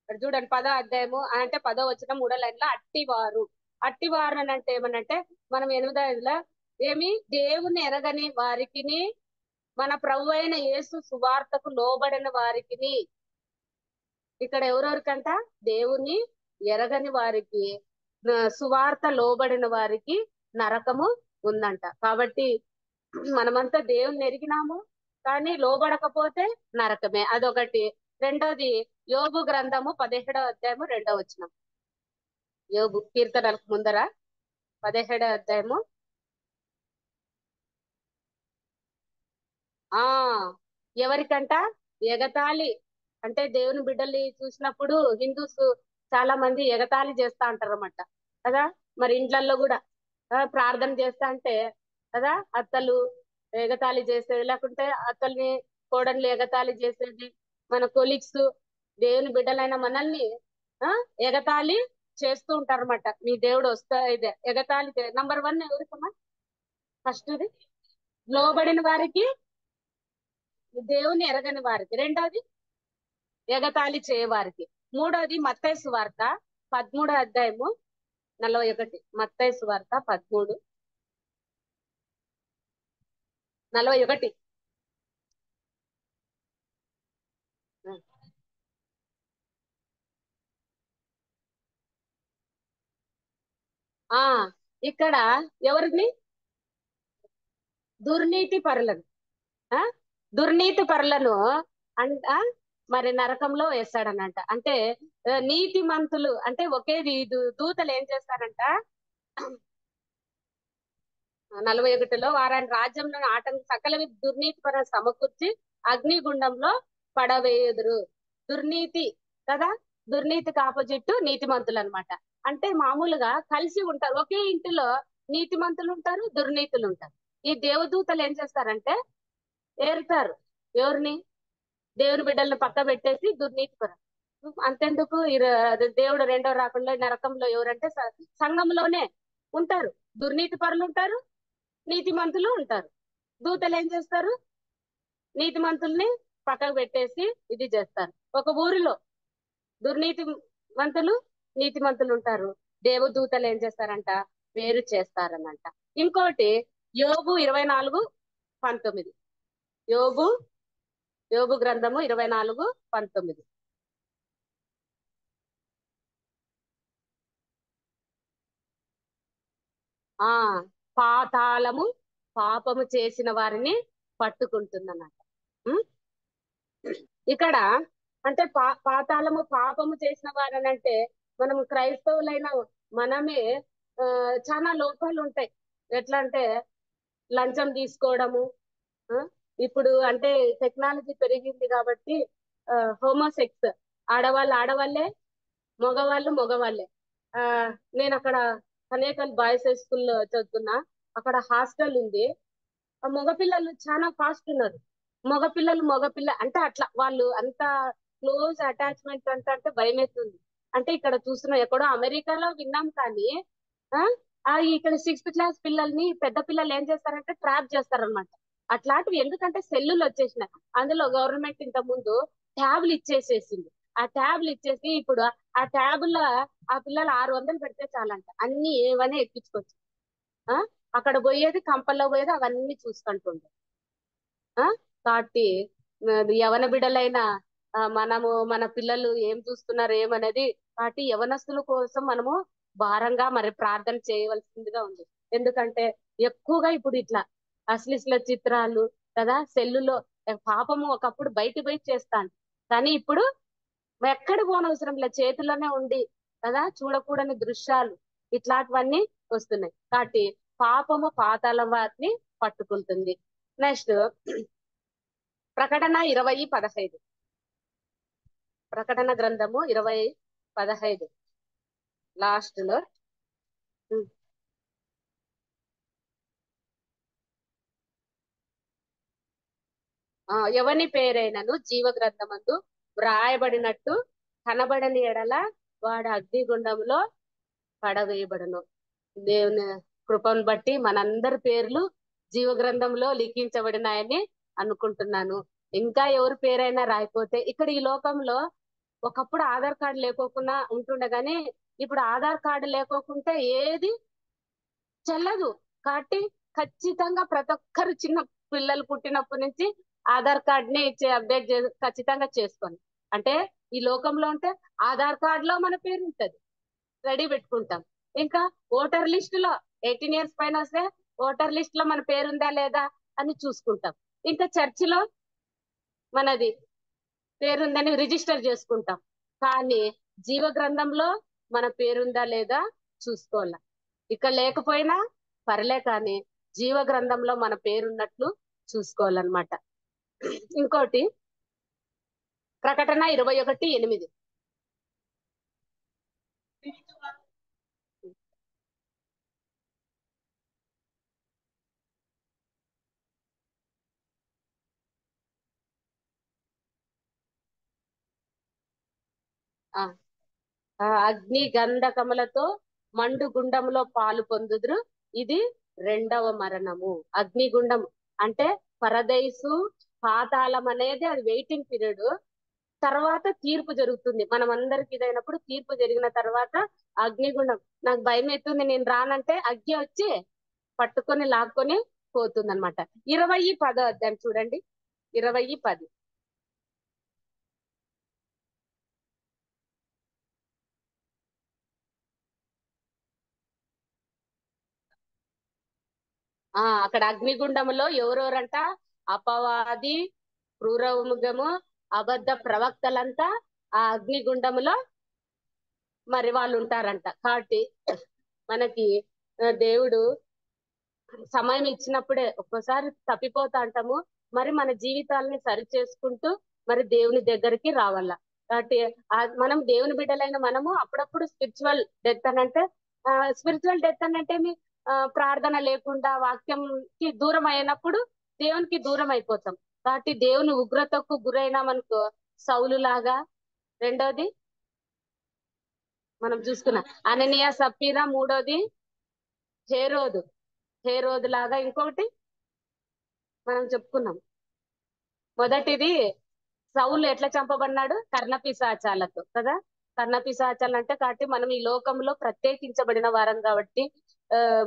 ఇక్కడ చూడండి 10వ అధ్యాయము అంటే 10వ వచనం 3వ లైన్లో అట్టివారు. అట్టివారు అని అంటే ఏమనంటే మనం 8వ 5లో ఏమి దేవుని ఎరగని వారికిని మన ప్రభు అయిన యేసు సువార్తకు లోబడిన వారికిని. ఇక్కడ ఎవరెవరికంట? దేవుని ఎరగని వారికి, సువార్త లోబడిన వారికి నరకము ఉందంట. కాబట్టి మనమంతా దేవుని ఎరిగినాము కానీ లోబడకపోతే నరకమే, అదొకటి. రెండోది యోబు గ్రంథము 17వ అధ్యాయము 2వ వచనం. యోబు కీర్తనలకు ముందర 17వ అధ్యాయము. ఆ ఎవరికంట? ఎగతాళి. అంటే దేవుని బిడ్డల్ని చూసినప్పుడు హిందూస్ చాలా మంది ఎగతాళి చేస్తా అంటారు అన్నమాట కదా. మరి ఇండ్లల్లో కూడా ప్రార్థన చేస్తా అంటే కదా అత్తలు ఎగతాళి చేసేది, లేకుంటే అత్తల్ని కోడన్లు ఎగతాళి చేసేది. మన కొలీగ్స్ దేవుని బిడ్డలైన మనల్ని ఆ ఎగతాళి చేస్తూ ఉంటారు అన్నమాట. మీ దేవుడు వస్తా ఇదే ఎగతాళి. నంబర్ 1 ఎవరికమ్మా? ఫస్ట్ది లోబడిన వారికి, దేవుని ఎరగని వారికి. రెండోది ఎగతాళి చేయవారికి. మూడోది మత్తయి సువార్త 13వ అధ్యాయము 41. మత్తయి సువార్త 13:41. ఆ ఇక్కడ ఎవరిని? దుర్నీతి పరులను. ఆ దుర్నీతి పరులను అంట మరి నరకంలో వేస్తాడనంట. అంటే నీతి మంతులు అంటే ఒకే దూతలు ఏం చేస్తారంట 41లో వారాన్ని రాజ్యంలో ఆటంక సకల దుర్నీతి పర సమకూర్చి అగ్నిగుండంలో పడవేయుదురు. దుర్నీతి కదా, దుర్నీతికి ఆపోజిట్ నీతిమంతులు అన్నమాట. అంటే మామూలుగా కలిసి ఉంటారు ఒకే ఇంటిలో. నీతిమంతులు ఉంటారు, దుర్నీతులు ఉంటారు. ఈ దేవదూతలు ఏం చేస్తారంటే ఏరుతారు. ఎవరిని? దేవుని బిడ్డలను పక్క పెట్టేసి దుర్నీతి పర. అంతెందుకు దేవుడు రెండో రాకుండా నరకంలో ఎవరంటే సంఘంలోనే ఉంటారు. దుర్నీతి పరులు ఉంటారు, నీతిమంతులు ఉంటారు. దూతలు ఏం చేస్తారు? నీతిమంతుల్ని పక్కకు పెట్టేసి ఇది చేస్తారు. ఒక ఊరిలో దుర్నీతి మంతులు నీతిమంతులు ఉంటారు. దేవదూతలు ఏం చేస్తారంట? వేరు చేస్తారనంట. ఇంకోటి యోబు 24:19. యోబు యోబు గ్రంథము 24:19. ఆ పాతాళము పాపము చేసిన వారిని పట్టుకుంటుందన్నమాట. ఉం? ఇక్కడ అంటే పాతాళము పాపము చేసిన వారని అంటే మనం క్రైస్తవులైన మనమే ఆ చాలా లోపాలు ఉంటాయి. ఎట్లా అంటే లంచం తీసుకోవడము. ఆ, ఇప్పుడు అంటే టెక్నాలజీ పెరిగింది కాబట్టి హోమోసెక్స్, ఆడవాళ్ళు ఆడవాళ్ళే, మగవాళ్ళు మగవాళ్ళే. ఆ నేను అక్కడ కనేకల్ బాయ్స్ హై స్కూల్లో చదువుతున్నా. అక్కడ హాస్టల్ ఉంది. ఆ మగపిల్లలు చాలా ఫాస్ట్ ఉన్నారు. మగపిల్ల అంటే అట్లా వాళ్ళు అంత క్లోజ్ అటాచ్మెంట్ అంటే భయం అవుతుంది. అంటే ఇక్కడ చూస్తున్నాం, ఎక్కడో అమెరికాలో విన్నాం కానీ ఆ ఇక్కడ 6th క్లాస్ పిల్లల్ని పెద్ద పిల్లలు ఏం చేస్తారంటే ట్రాప్ చేస్తారనమాట. అట్లాంటివి ఎందుకంటే సెల్లులు వచ్చేసినాయి. అందులో గవర్నమెంట్ ఇంత ముందు ట్యాబ్లు ఇచ్చేసేసింది. ఆ ట్యాబ్లు ఇచ్చేసి ఇప్పుడు ఆ ట్యాబుల ఆ పిల్లలు 600 పెడితే చాలంట అన్ని ఏవనే ఎక్కించుకోవచ్చు. ఆ అక్కడ పోయేది కంపల్లో పోయేది అవన్నీ చూసుకుంటుండే. ఆ కాబట్టి యవన బిడ్డలైన మనము మన పిల్లలు ఏం చూస్తున్నారు ఏమనేది కాబట్టి యవనస్తుల కోసం మనము భారంగా మరి ప్రార్థన చేయవలసిందిగా ఉంది. ఎందుకంటే ఎక్కువగా ఇప్పుడు ఇట్లా అశ్లీల చిత్రాలు కదా సెల్లులో పాపము ఒకప్పుడు బయట చేస్తాను, కానీ ఇప్పుడు ఎక్కడ పోనవసరం లేదు, చేతిలోనే ఉండి కదా చూడకూడని దృశ్యాలు ఇట్లాంటివన్నీ వస్తున్నాయి. కాబట్టి పాపము పాతాళం వారిని పట్టుకుంటుంది. నెక్స్ట్ ప్రకటన 20:15. ప్రకటన గ్రంథము 20:15 లాస్ట్ లో ఉం. ఎవని పేరైనను జీవ గ్రంథమందు వ్రాయబడినట్టు కనబడని ఎడల వాడు అగ్నిగుండంలో పడవేయబడును. దేవుని కృపను బట్టి మనందరి పేర్లు జీవ గ్రంథంలో లిఖించబడినాయని అనుకుంటున్నాను. ఇంకా ఎవరి పేరైనా రాయిపోతే ఇక్కడ ఈ లోకంలో ఒకప్పుడు ఆధార్ కార్డు లేకోకుండా ఉంటుండే, కానీ ఇప్పుడు ఆధార్ కార్డు లేకోకుంటే ఏది చెల్లదు. కాబట్టి ఖచ్చితంగా ప్రతి ఒక్కరు చిన్న పిల్లలు పుట్టినప్పటి నుంచి ఆధార్ కార్డ్ ని అప్డేట్ ఖచ్చితంగా చేసుకోండి. అంటే ఈ లోకంలో ఉంటే ఆధార్ కార్డ్ లో మన పేరు ఉంటది, రెడీ పెట్టుకుంటాం. ఇంకా ఓటర్ లిస్ట్ లో 18 years పైన వస్తే ఓటర్ లిస్ట్ లో మన పేరు ఉందా లేదా అని చూసుకుంటాం. ఇంకా చర్చిలో మనది పేరుందని రిజిస్టర్ చేసుకుంటాం. కానీ జీవ గ్రంథంలో మన పేరుందా లేదా చూసుకోవాల. ఇక్కడ లేకపోయినా పర్లే, కానీ జీవ గ్రంథంలో మన పేరున్నట్లు చూసుకోవాలన్నమాట. ఇంకోటి ప్రకటన 21:8. ఆ అగ్ని గంధకములతో మండు గుండములో పాలు పొందుదురు, ఇది రెండవ మరణము. అగ్నిగుండం అంటే పరదైసు పాతాళం అనేది అది వెయిటింగ్ పీరియడ్. తర్వాత తీర్పు జరుగుతుంది. మనం అందరికి ఇదైనప్పుడు తీర్పు జరిగిన తర్వాత అగ్నిగుండం. నాకు భయం అవుతుంది, నేను రానంటే అగ్ని వచ్చి పట్టుకొని లాక్కొని పోతుంది అనమాట. 20:10 చూడండి. 20:10. అక్కడ అగ్నిగుండములో ఎవరెవరంట? అపవాది, క్రూరముగము, అబద్ధ ప్రవక్తలంతా ఆ అగ్నిగుండములో మరి వాళ్ళు ఉంటారంట. కాబట్టి మనకి దేవుడు సమయం ఇచ్చినప్పుడే ఒక్కోసారి తప్పిపోతా అంటాము, మరి మన జీవితాలని సరి చేసుకుంటూ మరి దేవుని దగ్గరికి రావాల. కాబట్టి మనం దేవుని బిడ్డలైన మనము అప్పుడప్పుడు స్పిరిచువల్ డెత్ అని అంటే స్పిరిచువల్ డెత్ అని అంటే ప్రార్థన లేకుండా వాక్యంకి దూరం అయినప్పుడు దేవునికి దూరం అయిపోతాం. కాబట్టి దేవుని ఉగ్రతకు గురైనామనుకో సౌలు లాగా. రెండోది మనం చూసుకున్నాం అననీయ సప్పీరా. మూడోది హేరోదు. హేరోదు లాగా. ఇంకొకటి మనం చెప్పుకున్నాం. మొదటిది సౌలు ఎట్లా చంపబడినాడు? కర్ణపిశాచాలతో కదా. కర్ణపిశాచాలు అంటే కాబట్టి మనం ఈ లోకంలో ప్రత్యేకించబడిన వారం కాబట్టి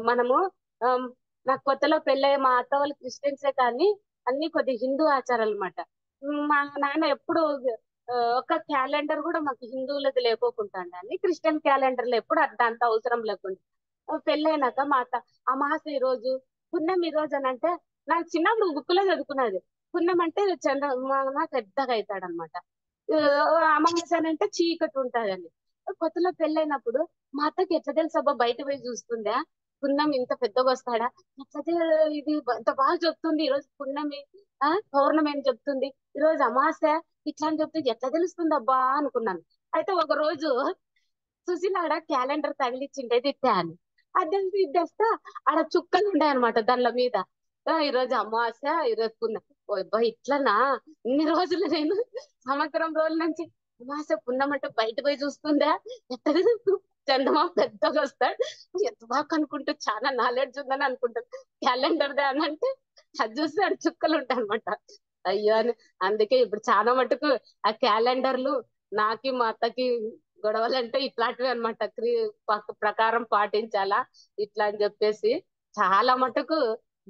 మనము ఆమ్, నాకు కొత్తలో పెళ్ళయ్య మా అత్త వాళ్ళు క్రిస్టియన్సే కానీ అన్ని కొద్ది హిందూ ఆచారాలు అనమాట. మా నాన్న ఎప్పుడు ఒక క్యాలెండర్ కూడా మాకు హిందువులది లేకోకుండా అన్ని క్రిస్టియన్ క్యాలెండర్లు ఎప్పుడు అంత అవసరం లేకుండా పెళ్ళైనాక మా అత్త అమాస ఈ రోజు, పుణ్యం ఈ రోజు అని అంటే నాకు చిన్నప్పుడు బుక్కులో చదువుకున్నది. పుణ్యం అంటే చంద్రమామ పెద్దగా అవుతాడు అనమాట. అమావాస్య అని అంటే చీకటి ఉంటదని. కొత్తలో పెళ్ళైనప్పుడు మా అత్తకి ఎట్లా తెలుసు అబ్బా బయట పోయి చూస్తుందా పున్నం ఇంత పెద్దగా వస్తాడా, ఎట్లా ఇది ఇంత బాగా చెప్తుంది ఈ రోజు పున్నమి, పౌర్ణమి అని చెప్తుంది, ఈ రోజు అమావాస్య ఇట్లా అని చెప్తుంది, ఎట్లా తెలుస్తుంది అబ్బా అనుకున్నాను. అయితే ఒక రోజు సుశీల ఆడ క్యాలెండర్ తగిలిచ్చిండే తిట్టాను. అద్దెంత ఇద్దేస్తా ఆడ చుక్కలు ఉండే అనమాట దానిల మీద. ఈ రోజు అమావాస్య ఈ రోజు పున్న, ఓ అబ్బా ఇట్లనా, ఇన్ని రోజులు నేను సంవత్సరం రోజుల నుంచి అమావాస్య పున్నమంటే బయట పోయి చూస్తుందా, ఎట్లా చందమా పెద్దగా వస్తాడు, ఎంత బాగా అనుకుంటూ చాలా నాలెడ్జ్ ఉందని అనుకుంటాను. క్యాలెండర్ దే అని అంటే అది చూస్తే ఆడ చుక్కలు ఉంటాయి అనమాట. అయ్యో అని అందుకే ఇప్పుడు చాలా మటుకు ఆ క్యాలెండర్లు నాకి మా అత్తకి గొడవలంటే ఇట్లాంటివి అనమాట. ప్రకారం పాటించాలా ఇట్లా అని చెప్పేసి చాలా మటుకు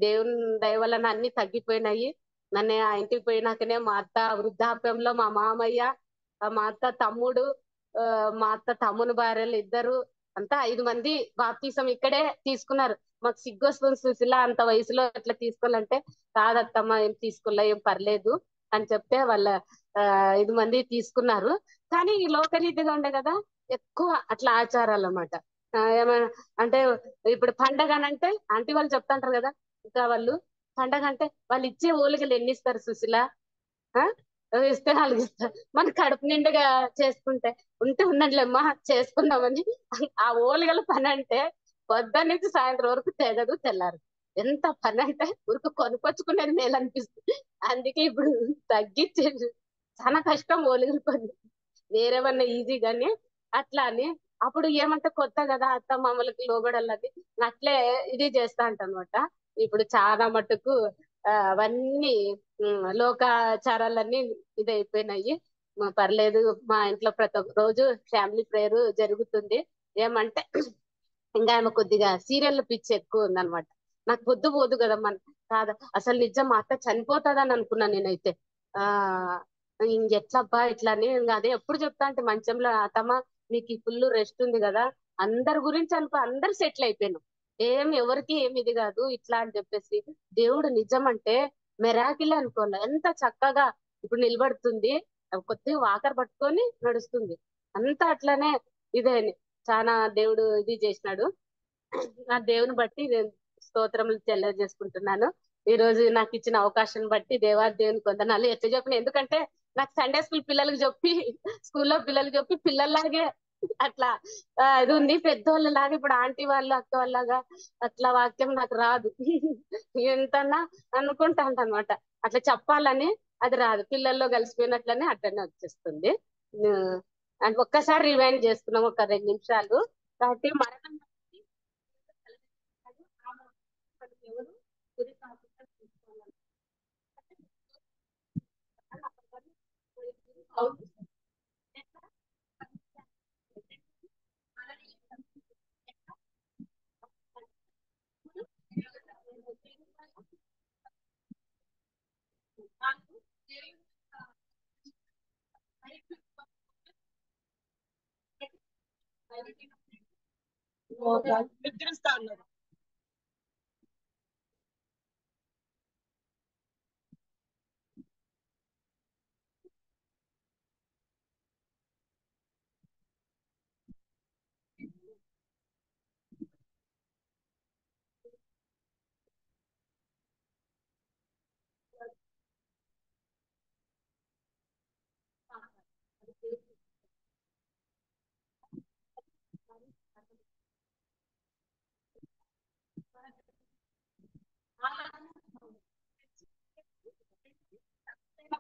దేవుని దయ వలన అన్ని తగ్గిపోయినాయి. నన్ను ఆ ఇంటికి పోయినాకనే మా అత్త వృద్ధాప్యంలో మా మామయ్య, మా అత్త తమ్ముడు, ఆ మా అత్త తమ్ముని భార్యలు ఇద్దరు అంతా 5 మంది బాప్తీసం ఇక్కడే తీసుకున్నారు. మాకు సిగ్గొస్తుంది సుశీల అంత వయసులో ఎట్లా తీసుకోవాలంటే, కాదత్తమ్మ ఏం తీసుకోలే ఏం పర్లేదు అని చెప్తే వాళ్ళ 5 మంది తీసుకున్నారు. కానీ ఈ లోకరీతిగా ఉండే కదా ఎక్కువ అట్లా ఆచారాలు అన్నమాట. ఏమైనా అంటే ఇప్పుడు పండగ అని అంటే ఆంటీ వాళ్ళు చెప్తాంటారు కదా, ఇంకా వాళ్ళు పండగ అంటే వాళ్ళు ఇచ్చే ఓలిగలు ఎన్ని ఇస్తారు సుశీల, ఆ ఇస్తే 4 ఇస్తారు. మన కడుపు నిండుగా చేసుకుంటే ఉంటే ఉన్నట్లేమ్మా చేసుకుందామని ఆ ఓలిగల పని అంటే పొద్దున్న నుంచి సాయంత్రం వరకు తెగదు తెల్లారు. ఎంత పని అంటే ఊరికి కొనుక్కొచ్చుకునేది మేలు అనిపిస్తుంది. అందుకే ఇప్పుడు తగ్గించేది చాలా కష్టం ఓలిగల పని. వేరేవన్నా ఈజీ గాని అట్లా అని అప్పుడు ఏమంటే కొత్త కదా అత్త మామలకి లోబడాలది అట్లే ఇది చేస్తా అంటనమాట. ఇప్పుడు చాలా మటుకు అవన్నీ లోకాచారాలన్నీ ఇదైపోయినాయి. పర్లేదు మా ఇంట్లో ప్రతి ఒక్క రోజు ఫ్యామిలీ ప్రేయర్ జరుగుతుంది. ఏమంటే ఇంకా ఆమె కొద్దిగా సీరియల్ పిచ్చి ఎక్కువ ఉందన్నమాట. నాకు పొద్దు పోదు కదా మన కాదా అసలు నిజం మా అత్త చనిపోతాదని అనుకున్నా నేనైతే. ఆ ఇంకెట్లబ్బా ఇట్లా అని ఇంకా అదే ఎప్పుడు చెప్తా అంటే మంచంలో అత్తమ్మ నీకు ఫుల్ రెస్ట్ ఉంది కదా, అందరి గురించి అనుకో అందరు సెటిల్ అయిపోయాను, ఏం ఎవరికి ఏమి ఇది కాదు ఇట్లా అని చెప్పేసి దేవుడు నిజం అంటే మెరాకిల్ అనుకోవాలి. ఎంత చక్కగా ఇప్పుడు నిలబడుతుంది, కొద్దిగా వాకర్ పట్టుకొని నడుస్తుంది, అంతా అట్లనే ఇదే చాలా దేవుడు ఇది చేసినాడు. నా దేవుని బట్టి నేను స్తోత్రములు తెలియజేసుకుంటున్నాను. ఈ రోజు నాకు ఇచ్చిన అవకాశం బట్టి దేవాది దేవుని కొందనాలు ఎట్లా చెప్పిన, ఎందుకంటే నాకు సండే స్కూల్ పిల్లలకి చెప్పి స్కూల్లో పిల్లలకి చెప్పి పిల్లల్లాగే అట్లా ఇది ఉంది. పెద్దోళ్ళలాగా ఇప్పుడు ఆంటీ వాళ్ళు అక్క వాళ్ళగా అట్లా వాక్యం నాకు రాదు. ఎంతన్నా అనుకుంటాంట అనమాట అట్లా చెప్పాలని, అది రాదు, పిల్లల్లో కలిసిపోయినట్లనే అట్లనే వచ్చేస్తుంది. అండ్ ఒక్కసారి రివైండ్ చేసుకున్నాం ఒక 2 నిమిషాలు. కాబట్టి మరణం ఎవరు గురి కాకుండా చూసుకోవాలి. నిద్రిస్తా ఉన్నారు.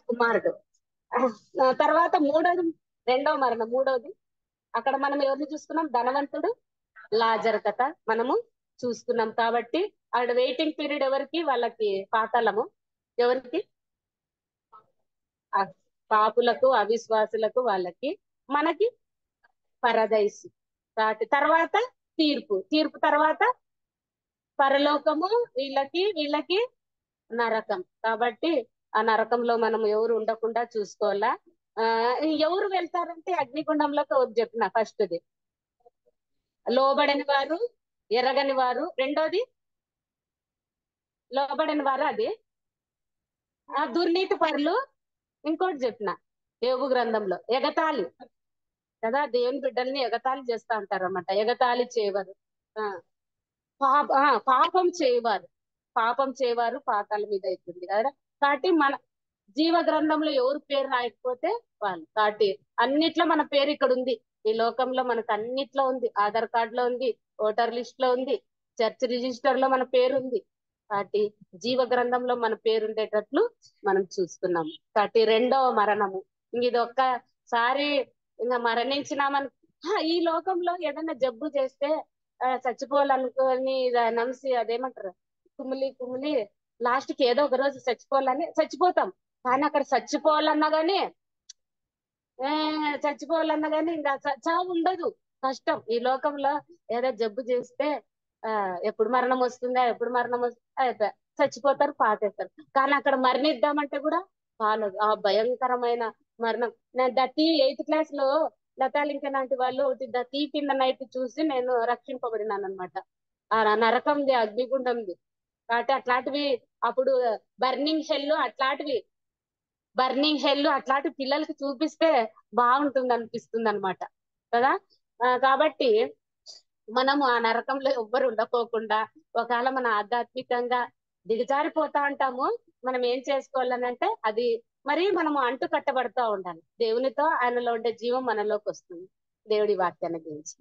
కుమారుడు. తర్వాత మూడోది, రెండో మరణం మూడోది. అక్కడ మనం ఎవరిని చూసుకున్నాం, ధనవంతుడు లాజర్ కథ మనము చూసుకున్నాం. కాబట్టి ఆవిడ వెయిటింగ్ పీరియడ్ ఎవరికి, వాళ్ళకి పాతాళము, ఎవరికి ఆ పాపులకు అవిశ్వాసులకు వాళ్ళకి, మనకి పరదైసు. తర్వాత తీర్పు, తీర్పు తర్వాత పరలోకము వీళ్ళకి వీళ్ళకి నరకం. కాబట్టి ఆ నరకంలో మనం ఎవరు ఉండకుండా చూసుకోవాలా. ఆ ఎవరు వెళ్తారంటే అగ్నిగుండంలోకి ఒకటి చెప్పిన ఫస్ట్ది లోబడని వారు, ఎరగని వారు. రెండోది లోబడని వారు, అది ఆ దుర్నీతి పరులు. ఇంకోటి చెప్పిన యోబు గ్రంథంలో ఎగతాళి కదా, దేవుని బిడ్డల్ని ఎగతాళి చేస్తా అంటారు అన్నమాట. ఎగతాళి చేయవారు, ఆ పాపం చేయవారు, పాపం చేయవారు పాతాల మీద అవుతుంది కదా. కాబట్టి మన జీవ గ్రంథంలో ఎవరు పేరు రాయకపోతే వాళ్ళు. కాబట్టి అన్నిట్లో మన పేరు ఇక్కడ ఉంది. ఈ లోకంలో మనకు అన్నిట్లో ఉంది. ఆధార్ కార్డ్ లో ఉంది, ఓటర్ లిస్ట్ లో ఉంది, చర్చ్ రిజిస్టర్ లో మన పేరు ఉంది. కాబట్టి జీవ గ్రంథంలో మన పేరు ఉండేటట్లు మనం చూస్తున్నాము. కాబట్టి రెండవ మరణము ఇంక ఇది ఒక్కసారి ఇంకా మరణించినామని, ఈ లోకంలో ఏదైనా జబ్బు చేస్తే చచ్చిపోవాలనుకొని నమ్సి అదేమంటారు, కుమిలి కుమిలి లాస్ట్ కి ఏదో ఒక రోజు చచ్చిపోవాలని చచ్చిపోతాం. కానీ అక్కడ చచ్చిపోవాలన్నా గానీ ఏ చచ్చిపోవాలన్నా గానీ ఇంకా చావు ఉండదు. కష్టం ఈ లోకంలో. ఏదో జబ్బు చేస్తే ఆ ఎప్పుడు మరణం వస్తుందా, ఎప్పుడు మరణం వస్తుందా అయిపోయా చచ్చిపోతారు, పాతేస్తారు. కానీ అక్కడ మరణిద్దామంటే కూడా కాలేదు. ఆ భయంకరమైన మరణం. నేను దత్తి 8th క్లాస్ లో లతాలింక లాంటి వాళ్ళు ఒకటి the thief in the night చూసి నేను రక్షింపబడినాను అనమాట. ఆ నరకంది, అగ్నిగుండంది. కాబట్టి అట్లాంటివి అప్పుడు బర్నింగ్ హెల్ అట్లాంటి పిల్లలకి చూపిస్తే బాగుంటుంది అనిపిస్తుంది అనమాట కదా. కాబట్టి మనము ఆ నరకంలో ఎవ్వరు ఉండకోకుండా, ఒకవేళ మన ఆధ్యాత్మికంగా దిగజారిపోతా ఉంటాము, మనం ఏం చేసుకోవాలనంటే అది మరి మనము అంటు కట్టబడుతూ ఉండాలి దేవునితో. ఆయనలో ఉండే జీవం మనలోకి వస్తుంది. దేవుడి వాక్యాన్ని గురించి